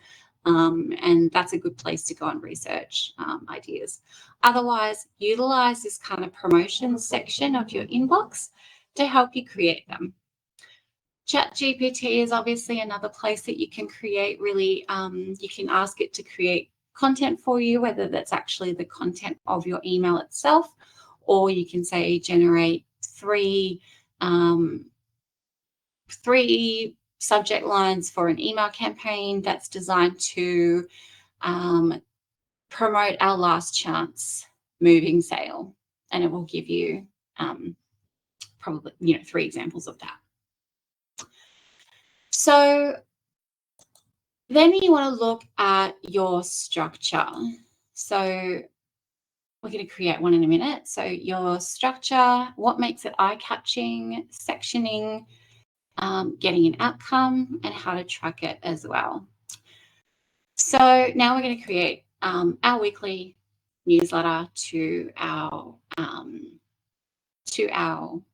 And that's a good place to go and research ideas. Otherwise, utilize this kind of promotion section of your inbox to help you create them. ChatGPT is obviously another place that you can create really, you can ask it to create content for you, whether that's actually the content of your email itself, or you can say generate three subject lines for an email campaign that's designed to promote our last chance moving sale, and it will give you probably 3 examples of that. So then you want to look at your structure. So we're going to create one in a minute. So your structure, what makes it eye-catching, sectioning, getting an outcome, and how to track it as well. So now we're going to create our weekly newsletter to our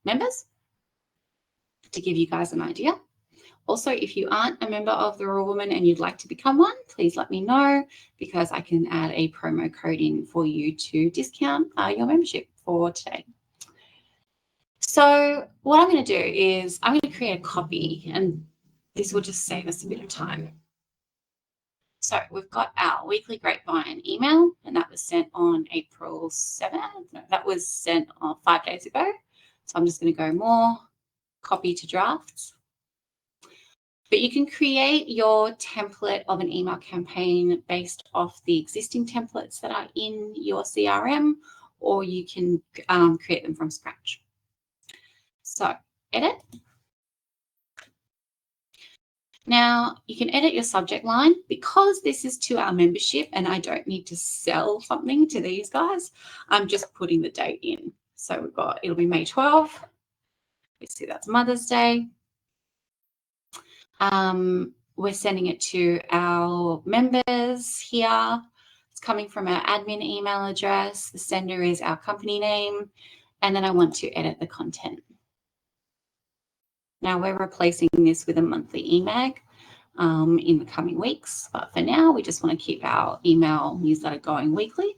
members to give you guys an idea. Also, if you aren't a member of the Raw Woman and you'd like to become one, please let me know because I can add a promo code in for you to discount your membership for today. So what I'm going to do is I'm going to create a copy, and this will just save us a bit of time. So we've got our weekly Grapevine email, and that was sent on April 7th. No, that was sent 5 days ago. So I'm just going to go more, copy to drafts. But you can create your template of an email campaign based off the existing templates that are in your CRM, or you can create them from scratch. So edit. Now you can edit your subject line. Because this is to our membership and I don't need to sell something to these guys, I'm just putting the date in. So we've got, it'll be May 12th. We see that's Mother's Day. We're sending it to our members here. It's coming from our admin email address. The sender is our company name. And then I want to edit the content. Now we're replacing this with a monthly eMag in the coming weeks. But for now, we just want to keep our email newsletter going weekly.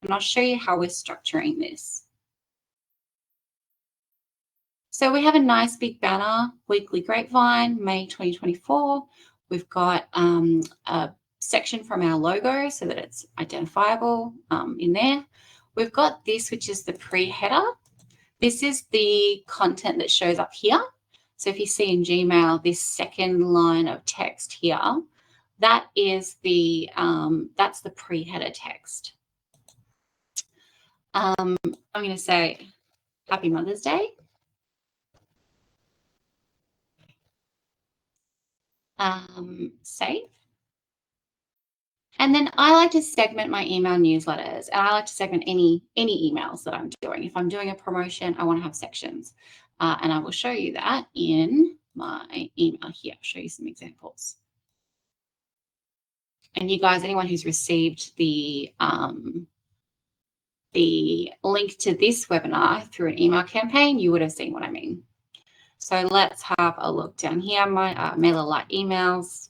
And I'll show you how we're structuring this. So we have a nice big banner, Weekly Grapevine, May 2024. We've got a section from our logo so that it's identifiable in there. We've got this, which is the pre-header. This is the content that shows up here. So if you see in Gmail, this second line of text here, that is the that's the pre-header text. I'm going to say Happy Mother's Day. Save. And then I like to segment my email newsletters, and I like to segment any emails that I'm doing. If I'm doing a promotion, I want to have sections. And I will show you that in my email here. I'll show you some examples. And you guys, anyone who's received the link to this webinar through an email campaign, you would have seen what I mean. So let's have a look down here, my MailerLite emails.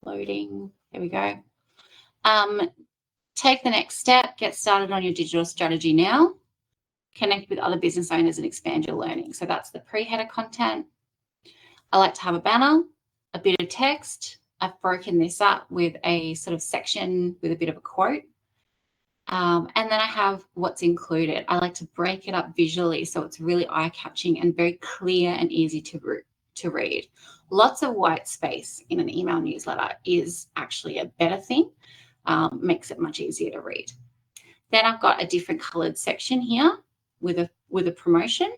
Loading, there we go. Take the next step, get started on your digital strategy now. Connect with other business owners and expand your learning. So that's the pre-header content. I like to have a banner, a bit of text. I've broken this up with a sort of section with a bit of a quote. And then I have what's included. I like to break it up visually so it's really eye-catching and very clear and easy to read. Lots of white space in an email newsletter is actually a better thing, makes it much easier to read. Then I've got a different colored section here with a promotion,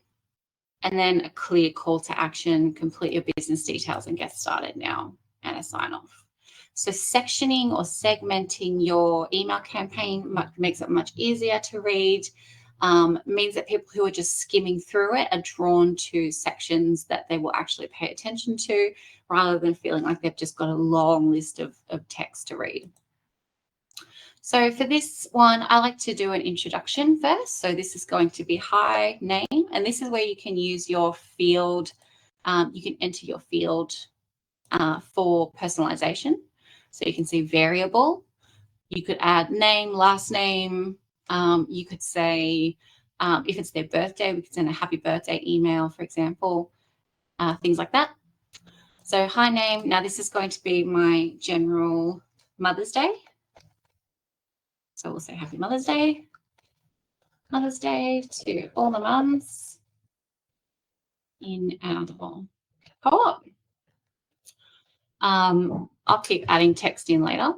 and then a clear call to action, complete your business details and get started now, and a sign off. So sectioning or segmenting your email campaign makes it much easier to read, means that people who are just skimming through it are drawn to sections that they will actually pay attention to, rather than feeling like they've just got a long list of text to read. So for this one, I like to do an introduction first. So this is going to be hi, name, and this is where you can use your field. You can enter your field for personalization. So you can see variable. You could add name, last name. You could say, if it's their birthday, we could send a happy birthday email, for example, things like that. So hi, name. Now this is going to be my general Mother's Day. So we'll say happy Mother's Day. Mother's Day to all the mums in our co-op. I'll keep adding text in later.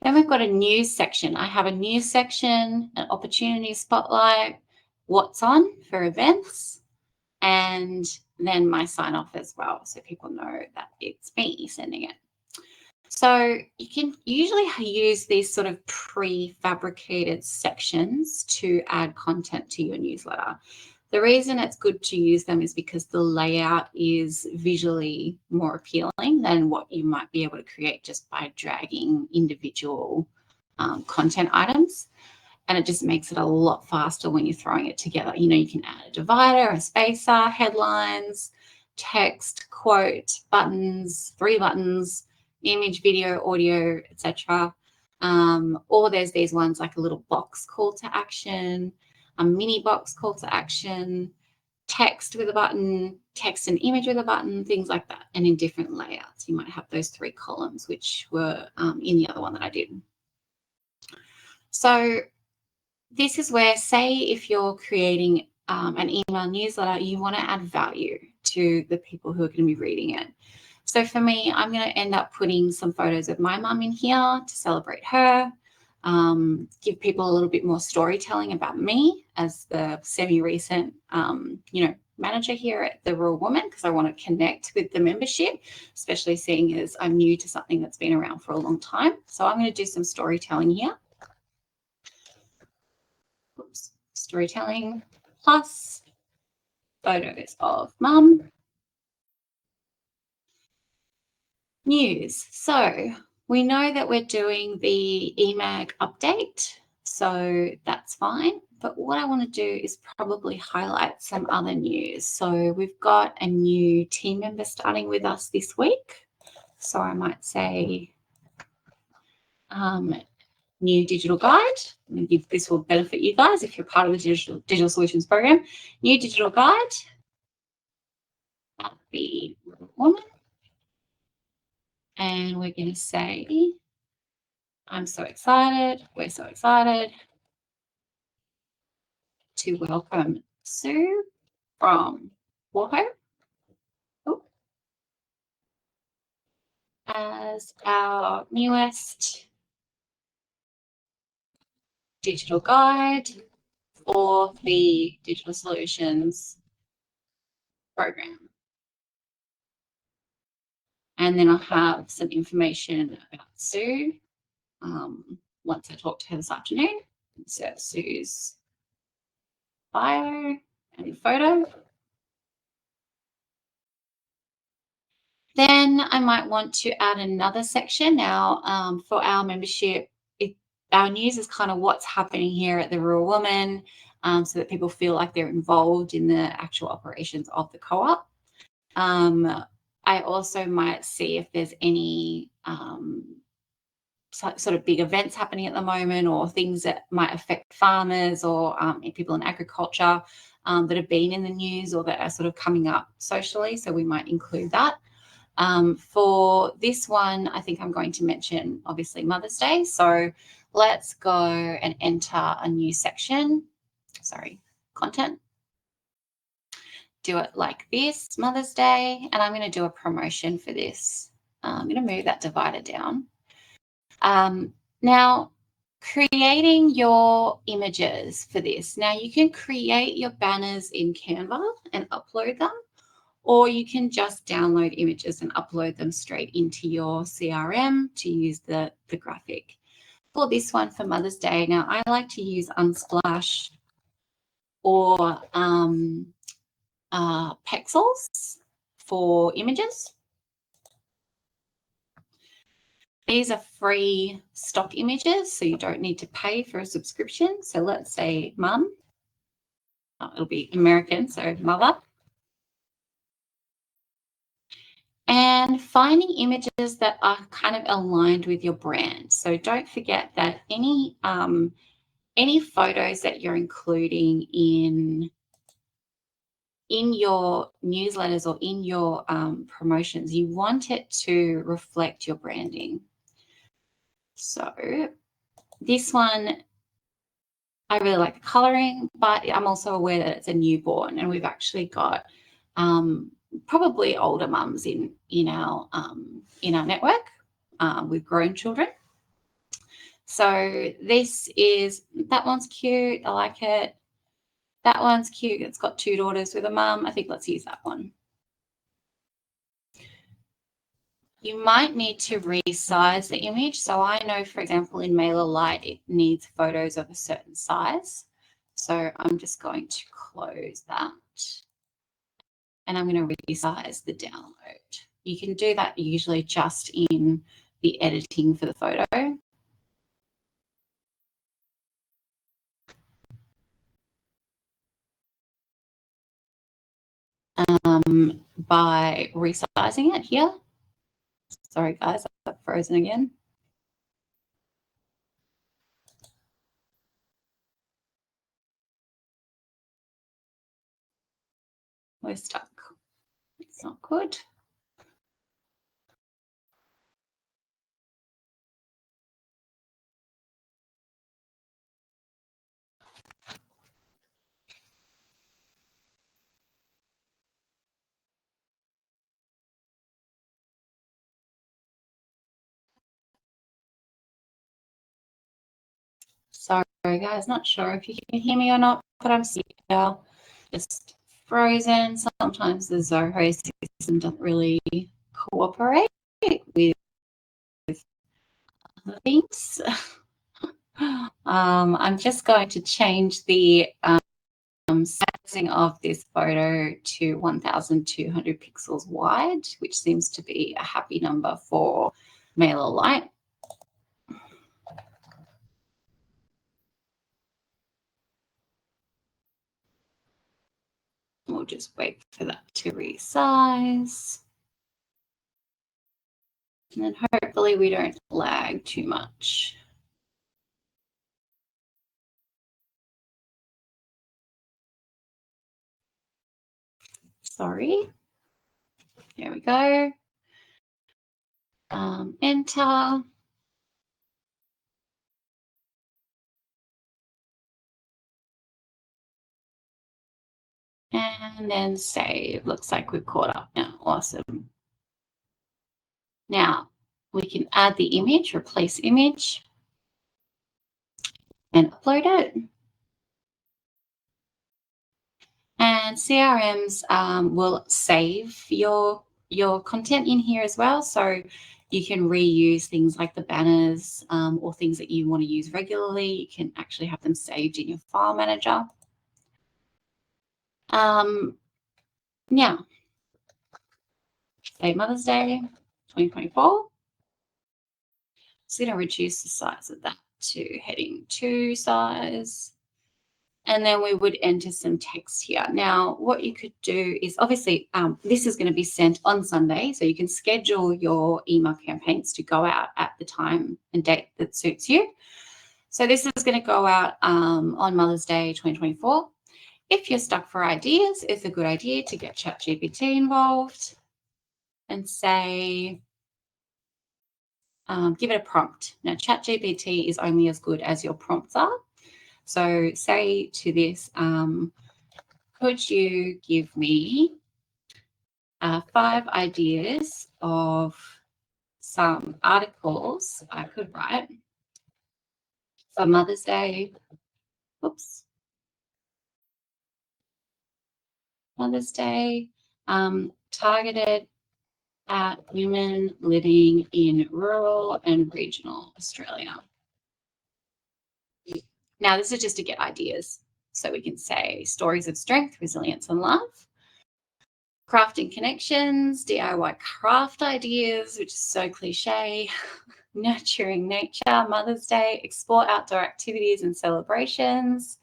Then we've got a news section. I have a news section, an opportunity spotlight, what's on for events, and then my sign off as well, so people know that it's me sending it. So you can usually use these sort of prefabricated sections to add content to your newsletter. The reason it's good to use them is because the layout is visually more appealing than what you might be able to create just by dragging individual content items. And it just makes it a lot faster when you're throwing it together. You know, you can add a divider, a spacer, headlines, text, quote, buttons, 3 buttons, image, video, audio, etc. Or there's these ones like a little box call to action, a mini box call to action, text with a button, text and image with a button, things like that. And in different layouts, you might have those 3 columns, which were in the other one that I did. So this is where, say, if you're creating an email newsletter, you want to add value to the people who are going to be reading it. So for me, I'm going to end up putting some photos of my mum in here to celebrate her, give people a little bit more storytelling about me as the semi-recent, manager here at the Rural Woman, because I want to connect with the membership, especially seeing as I'm new to something that's been around for a long time. So I'm going to do some storytelling here. Oops. Storytelling plus photos of mum. News. So we know that we're doing the EMAG update, so that's fine. But what I want to do is probably highlight some other news. So we've got a new team member starting with us this week. So I might say new digital guide. This will benefit you guys if you're part of the digital solutions program. New digital guide. Happy Woman. And we're going to say, I'm so excited. We're so excited to welcome Sue from Warhope as our newest digital guide for the digital solutions program. And then I'll have some information about Sue once I talk to her this afternoon. Insert Sue's bio and photo. Then I might want to add another section. Now, for our membership, our news is kind of what's happening here at the Rural Woman, so that people feel like they're involved in the actual operations of the co-op. I also might see if there's any sort of big events happening at the moment, or things that might affect farmers or people in agriculture that have been in the news or that are sort of coming up socially. So we might include that. For this one, I think I'm going to mention, obviously, Mother's Day. So let's go and enter a new section. Sorry, content. Do it like this, Mother's Day. And I'm going to do a promotion for this. I'm going to move that divider down. Now, creating your images for this. Now, you can create your banners in Canva and upload them, or you can just download images and upload them straight into your CRM to use the graphic. For this one, for Mother's Day, now I like to use Unsplash or Pexels for images. These are free stock images, so you don't need to pay for a subscription. So let's say mum. It'll be American, so mother. And finding images that are kind of aligned with your brand. So don't forget that any photos that you're including in your newsletters or in your promotions, you want it to reflect your branding. So this one, I really like the coloring, but I'm also aware that it's a newborn, and we've actually got probably older mums in our network with grown children. So that one's cute. I like it. That one's cute. It's got 2 daughters with a mum. I think let's use that one. You might need to resize the image. So I know, for example, in MailerLite, it needs photos of a certain size. So I'm just going to close that. And I'm going to resize the download. You can do that usually just in the editing for the photo. By resizing it here. Sorry, guys, I've frozen again. We're stuck. It's not good. Sorry, guys, not sure if you can hear me or not, but I'm still just frozen. Sometimes the Zoho system doesn't really cooperate with other things. I'm just going to change the sizing of this photo to 1,200 pixels wide, which seems to be a happy number for MailerLite. We'll just wait for that to resize. And then hopefully we don't lag too much. Sorry. There we go. Enter. And then save. Looks like we've caught up now. Awesome. Now we can add the image, replace image, and upload it. And CRMs will save your content in here as well. So you can reuse things like the banners or things that you want to use regularly. You can actually have them saved in your file manager. Now, say Mother's Day 2024. So I'm going to reduce the size of that to heading 2 size. And then we would enter some text here. Now, what you could do is obviously this is going to be sent on Sunday, so you can schedule your email campaigns to go out at the time and date that suits you. So this is going to go out on Mother's Day 2024. If you're stuck for ideas, it's a good idea to get ChatGPT involved and say, give it a prompt. Now, ChatGPT is only as good as your prompts are. So say to this, could you give me 5 ideas of some articles I could write for Mother's Day? Oops. Mother's Day, targeted at women living in rural and regional Australia. Now, this is just to get ideas. So we can say stories of strength, resilience, and love. Crafting connections, DIY craft ideas, which is so cliche. Nurturing nature, Mother's Day, explore outdoor activities and celebrations.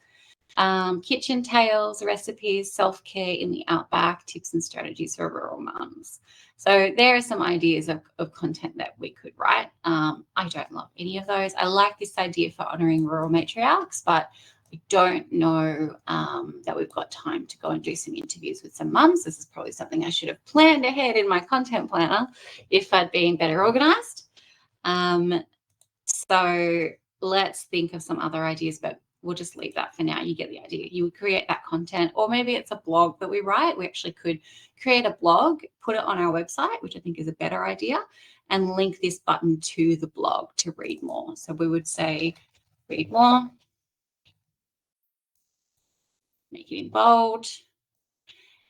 Kitchen tales, recipes, self-care in the outback, tips and strategies for rural mums. So there are some ideas of content that we could write. I don't love any of those. I like this idea for honouring rural matriarchs, but I don't know that we've got time to go and do some interviews with some mums. This is probably something I should have planned ahead in my content planner if I'd been better organised. So let's think of some other ideas, but we'll just leave that for now. You get the idea. You would create that content, or maybe it's a blog that we write. We actually could create a blog, put it on our website, which I think is a better idea, and link this button to the blog to read more. So we would say, read more, make it in bold,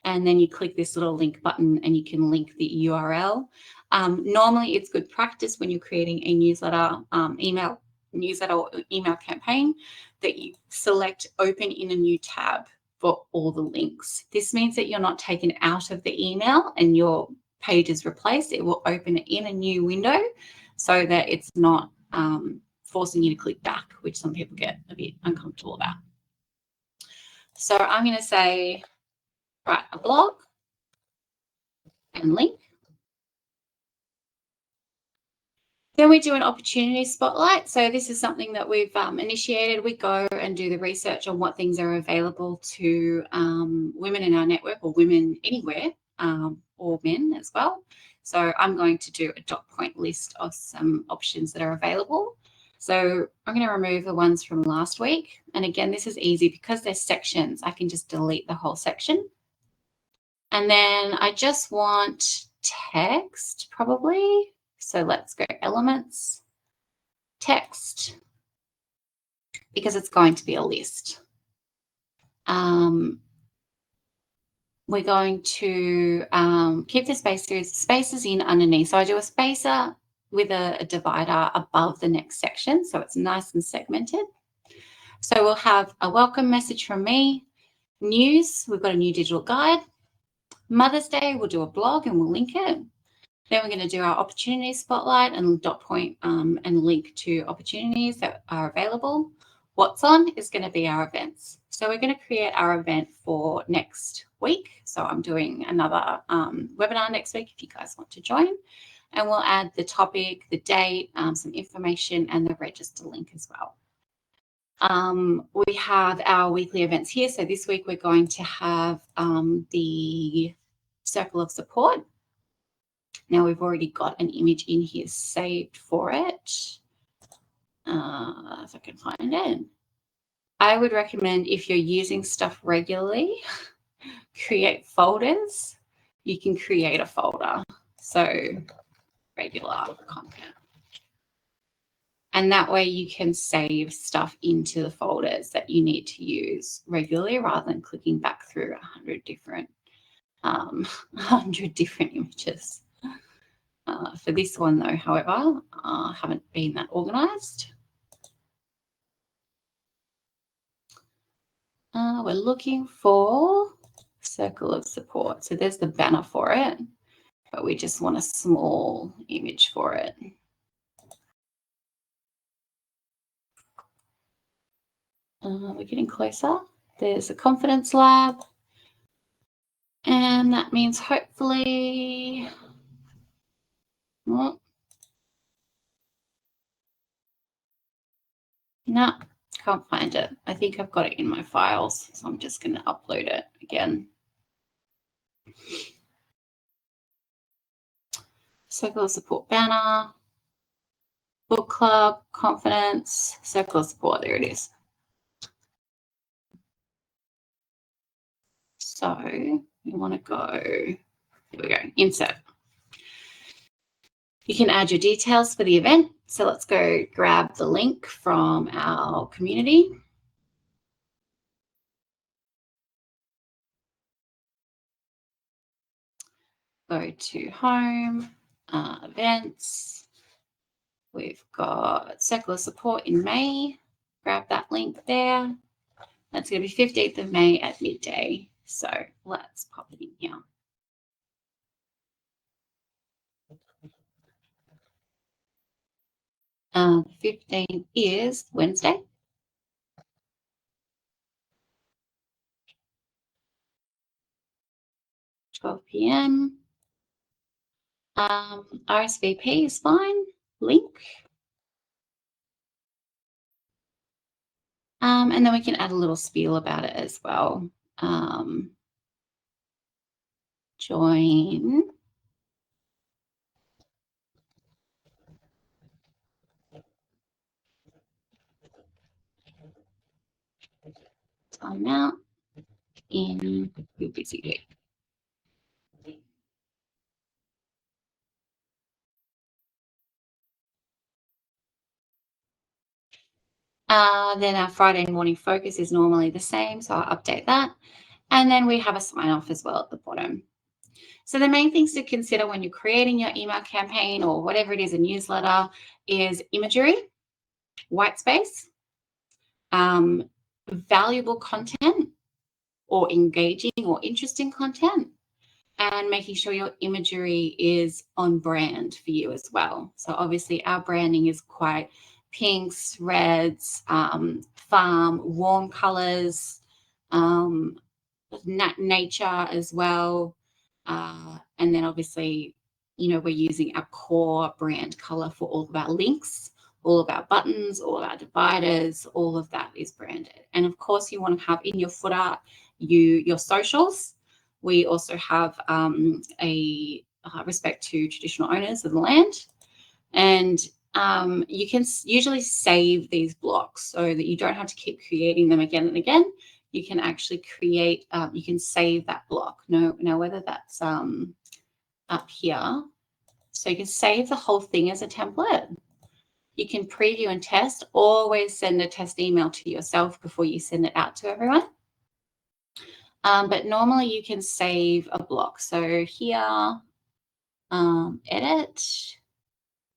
and then you click this little link button and you can link the URL. Normally, it's good practice when you're creating a newsletter, email or email campaign that you select open in a new tab for all the links. This means that you're not taken out of the email and your page is replaced. It will open it in a new window so that it's not forcing you to click back, which some people get a bit uncomfortable about. So I'm going to say, write a blog and link. Then we do an opportunity spotlight. So this is something that we've initiated. We go and do the research on what things are available to women in our network, or women anywhere, or men as well. So I'm going to do a dot point list of some options that are available. So I'm going to remove the ones from last week. And again, this is easy because they're sections. I can just delete the whole section. And then I just want text probably. So let's go elements, text, because it's going to be a list. We're going to keep the spaces in underneath. So I do a spacer with a divider above the next section, so it's nice and segmented. So we'll have a welcome message from me, news, we've got a new digital guide. Mother's Day, we'll do a blog and we'll link it. Then we're going to do our opportunity spotlight and dot point and link to opportunities that are available. What's on is going to be our events. So we're going to create our event for next week. So I'm doing another webinar next week if you guys want to join. And we'll add the topic, the date, some information, and the register link as well. We have our weekly events here. So this week we're going to have the Circle of Support. Now we've already got an image in here saved for it. If I can find it. I would recommend, if you're using stuff regularly, create folders. You can create a folder. So regular content. And that way you can save stuff into the folders that you need to use regularly rather than clicking back through 100 different images. For this one though, however, I haven't been that organized. We're looking for circle of support. So there's the banner for it, but we just want a small image for it. We're getting closer. There's a confidence lab. And that means hopefully, oh, no, can't find it. I think I've got it in my files, so I'm just going to upload it again. Circle of support banner, book club, confidence, circle of support. There it is. So we want to go, here we go, insert. You can add your details for the event. So let's go grab the link from our community. Go to home, events. We've got circle of support in May. Grab that link there. That's going to be 15th of May at midday. So let's pop it in here. 15th is Wednesday. 12 p.m. RSVP is fine. Link. And then we can add a little spiel about it as well. Join. Time out in your busy week. Then our Friday morning focus is normally the same, so I'll update that. And then we have a sign off as well at the bottom. So the main things to consider when you're creating your email campaign or whatever it is, a newsletter, is imagery, white space, valuable content or engaging or interesting content, and making sure your imagery is on brand for you as well. So obviously our branding is quite pinks, reds, farm, warm colors, nature as well. And then obviously, you know, we're using our core brand color for all of our links, all of our buttons, all of our dividers, all of that is branded. And of course you want to have in your footer your socials. We also have a respect to traditional owners of the land. And you can usually save these blocks so that you don't have to keep creating them again and again. You can actually create, you can save that block. Now whether that's up here, so you can save the whole thing as a template. You can preview and test. Always send a test email to yourself before you send it out to everyone. But normally you can save a block. So here, edit,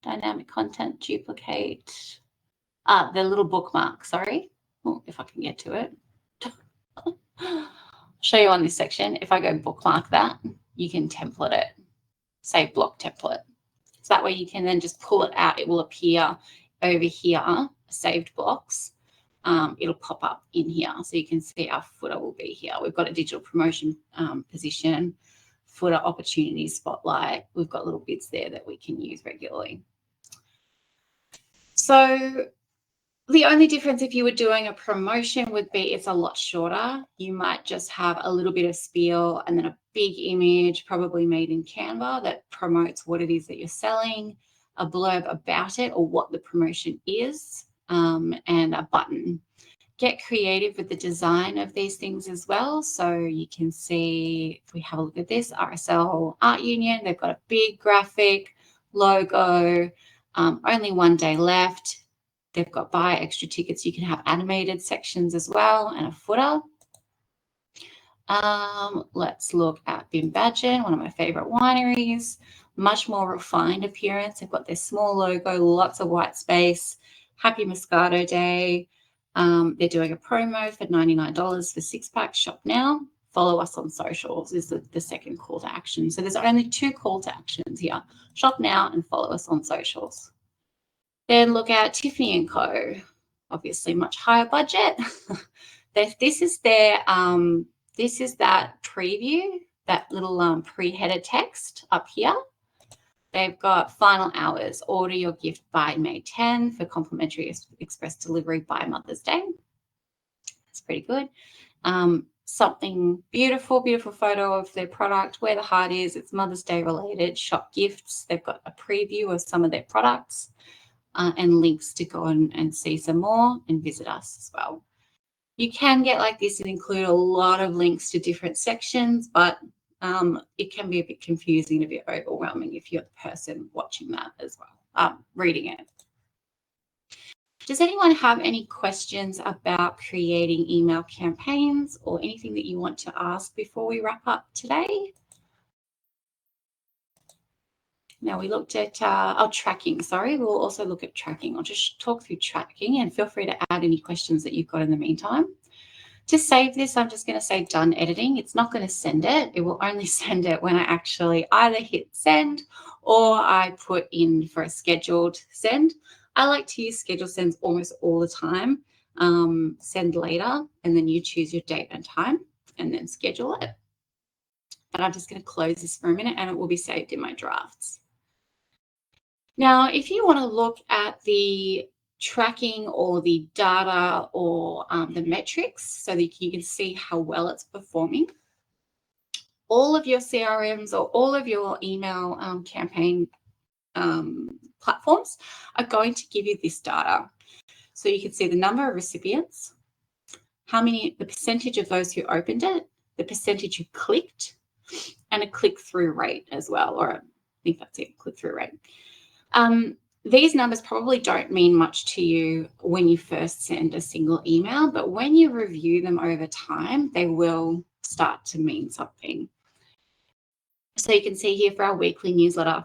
dynamic content, duplicate, the little bookmark, sorry. Oh, if I can get to it. Show you on this section. If I go bookmark that, you can template it, save block template. So that way you can then just pull it out. It will appear over here, saved blocks. It'll pop up in here. So you can see our footer will be here. We've got a digital promotion position, footer opportunity spotlight. We've got little bits there that we can use regularly. So the only difference if you were doing a promotion would be it's a lot shorter. You might just have a little bit of spiel and then a big image, probably made in Canva, that promotes what it is that you're selling, a blurb about it or what the promotion is, and a button. Get creative with the design of these things as well. So you can see, if we have a look at this, RSL Art Union, they've got a big graphic logo, only one day left. They've got buy extra tickets. You can have animated sections as well and a footer. Let's look at Bimbadgen, one of my favorite wineries. Much more refined appearance. They've got their small logo, lots of white space. Happy Moscato Day. They're doing a promo for $99 for 6-pack. Shop now. Follow us on socials is the second call to action. So there's only 2 call to actions here. Shop now and follow us on socials. Then look at Tiffany & Co. Obviously much higher budget. This is their this is that preview, that little pre-header text up here. They've got final hours. Order your gift by May 10 for complimentary express delivery by Mother's Day. That's pretty good. Something beautiful, beautiful photo of their product, where the heart is. It's Mother's Day related. Shop gifts. They've got a preview of some of their products and links to go and see some more and visit us as well. You can get like this and include a lot of links to different sections, but it can be a bit confusing, a bit overwhelming if you're the person watching that as well, reading it. Does anyone have any questions about creating email campaigns or anything that you want to ask before we wrap up today? Now we looked at tracking, sorry. We'll also look at tracking. I'll just talk through tracking and feel free to add any questions that you've got in the meantime. To save this, I'm just going to say done editing. It's not going to send it. It will only send it when I actually either hit send or I put in for a scheduled send. I like to use scheduled sends almost all the time. Send later, and then you choose your date and time and then schedule it. But I'm just going to close this for a minute and it will be saved in my drafts. Now, if you want to look at the tracking or the data or the metrics so that you can see how well it's performing, all of your CRMs or all of your email campaign platforms are going to give you this data. So you can see the number of recipients, the percentage of those who opened it, the percentage who clicked, and a click-through rate as well, or I think that's it, click-through rate. These numbers probably don't mean much to you when you first send a single email, but when you review them over time, they will start to mean something. So you can see here for our weekly newsletter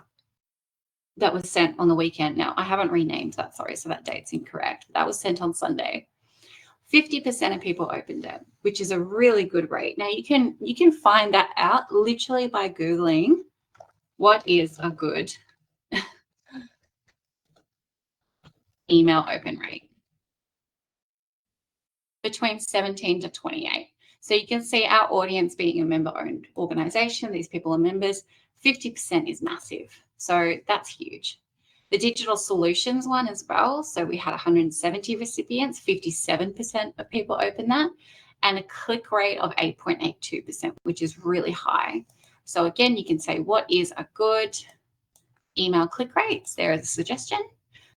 that was sent on the weekend. Now, I haven't renamed that, sorry, so that date's incorrect. That was sent on Sunday. 50% of people opened it, which is a really good rate. Now, you can find that out literally by Googling what is a good email open rate. Between 17 to 28. So you can see our audience being a member-owned organization. These people are members. 50% is massive. So that's huge. The digital solutions one as well. So we had 170 recipients, 57% of people opened that, and a click rate of 8.82%, which is really high. So again, you can say, what is a good email click rate? There is a suggestion,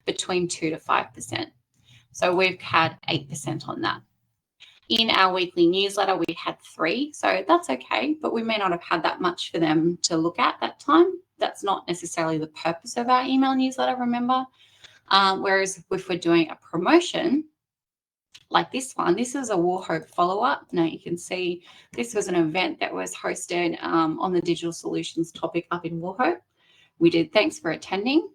between 2 to 5%. So we've had 8% on that. In our weekly newsletter, we had 3, so that's okay, but we may not have had that much for them to look at that time. That's not necessarily the purpose of our email newsletter, remember? Whereas if we're doing a promotion like this one, this is a War Hope follow-up. Now you can see this was an event that was hosted on the digital solutions topic up in War Hope. We did thanks for attending.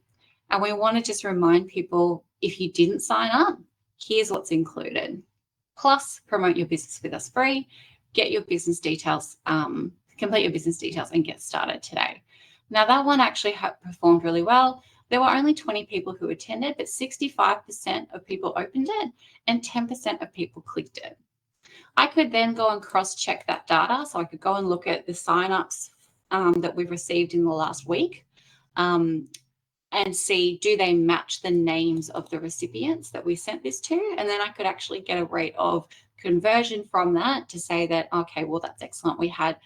And we want to just remind people, if you didn't sign up, here's what's included. Plus, promote your business with us free, get your business details, complete your business details and get started today. Now that one actually performed really well. There were only 20 people who attended, but 65% of people opened it and 10% of people clicked it. I could then go and cross-check that data. So I could go and look at the signups that we've received in the last week and see, do they match the names of the recipients that we sent this to? And then I could actually get a rate of conversion from that to say that, okay, well, that's excellent. We had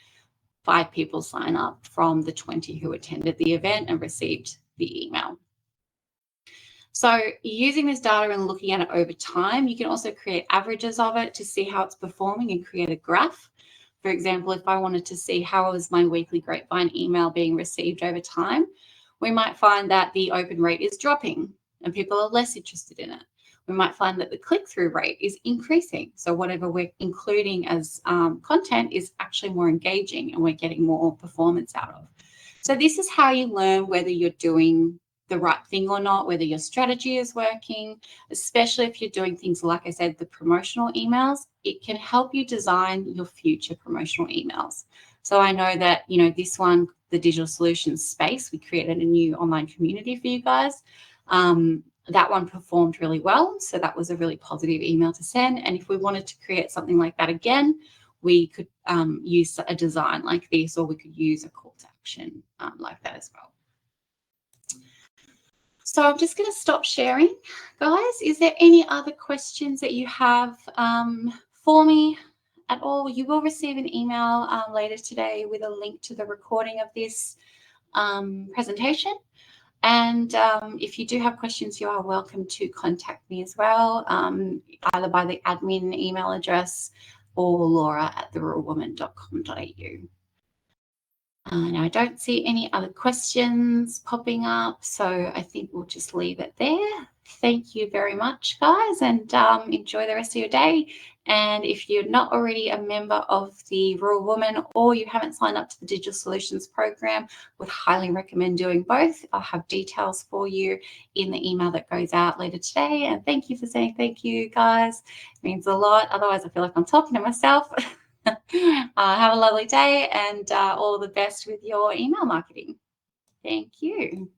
5 people sign up from the 20 who attended the event and received the email. So using this data and looking at it over time, you can also create averages of it to see how it's performing and create a graph. For example, if I wanted to see how is my weekly Grapevine email being received over time, we might find that the open rate is dropping and people are less interested in it. we might find that the click-through rate is increasing. So whatever we're including as content is actually more engaging and we're getting more performance out of. So this is how you learn whether you're doing the right thing or not, whether your strategy is working, especially if you're doing things, like I said, the promotional emails. It can help you design your future promotional emails. So I know that, this one, the Digital Solutions Space, we created a new online community for you guys. That one performed really well. So that was a really positive email to send. And if we wanted to create something like that again, we could use a design like this, or we could use a call to action like that as well. So I'm just going to stop sharing. Guys, is there any other questions that you have for me at all? You will receive an email later today with a link to the recording of this presentation. And if you do have questions, you are welcome to contact me as well, either by the admin email address or laura@theruralwoman.com.au. And I don't see any other questions popping up, so I think we'll just leave it there. Thank you very much, guys, and enjoy the rest of your day. And if you're not already a member of the Rural Woman, or you haven't signed up to the Digital Solutions Program, would highly recommend doing both. I'll have details for you in the email that goes out later today. And thank you for saying thank you, guys. It means a lot. Otherwise, I feel like I'm talking to myself. Have a lovely day, and all the best with your email marketing. Thank you.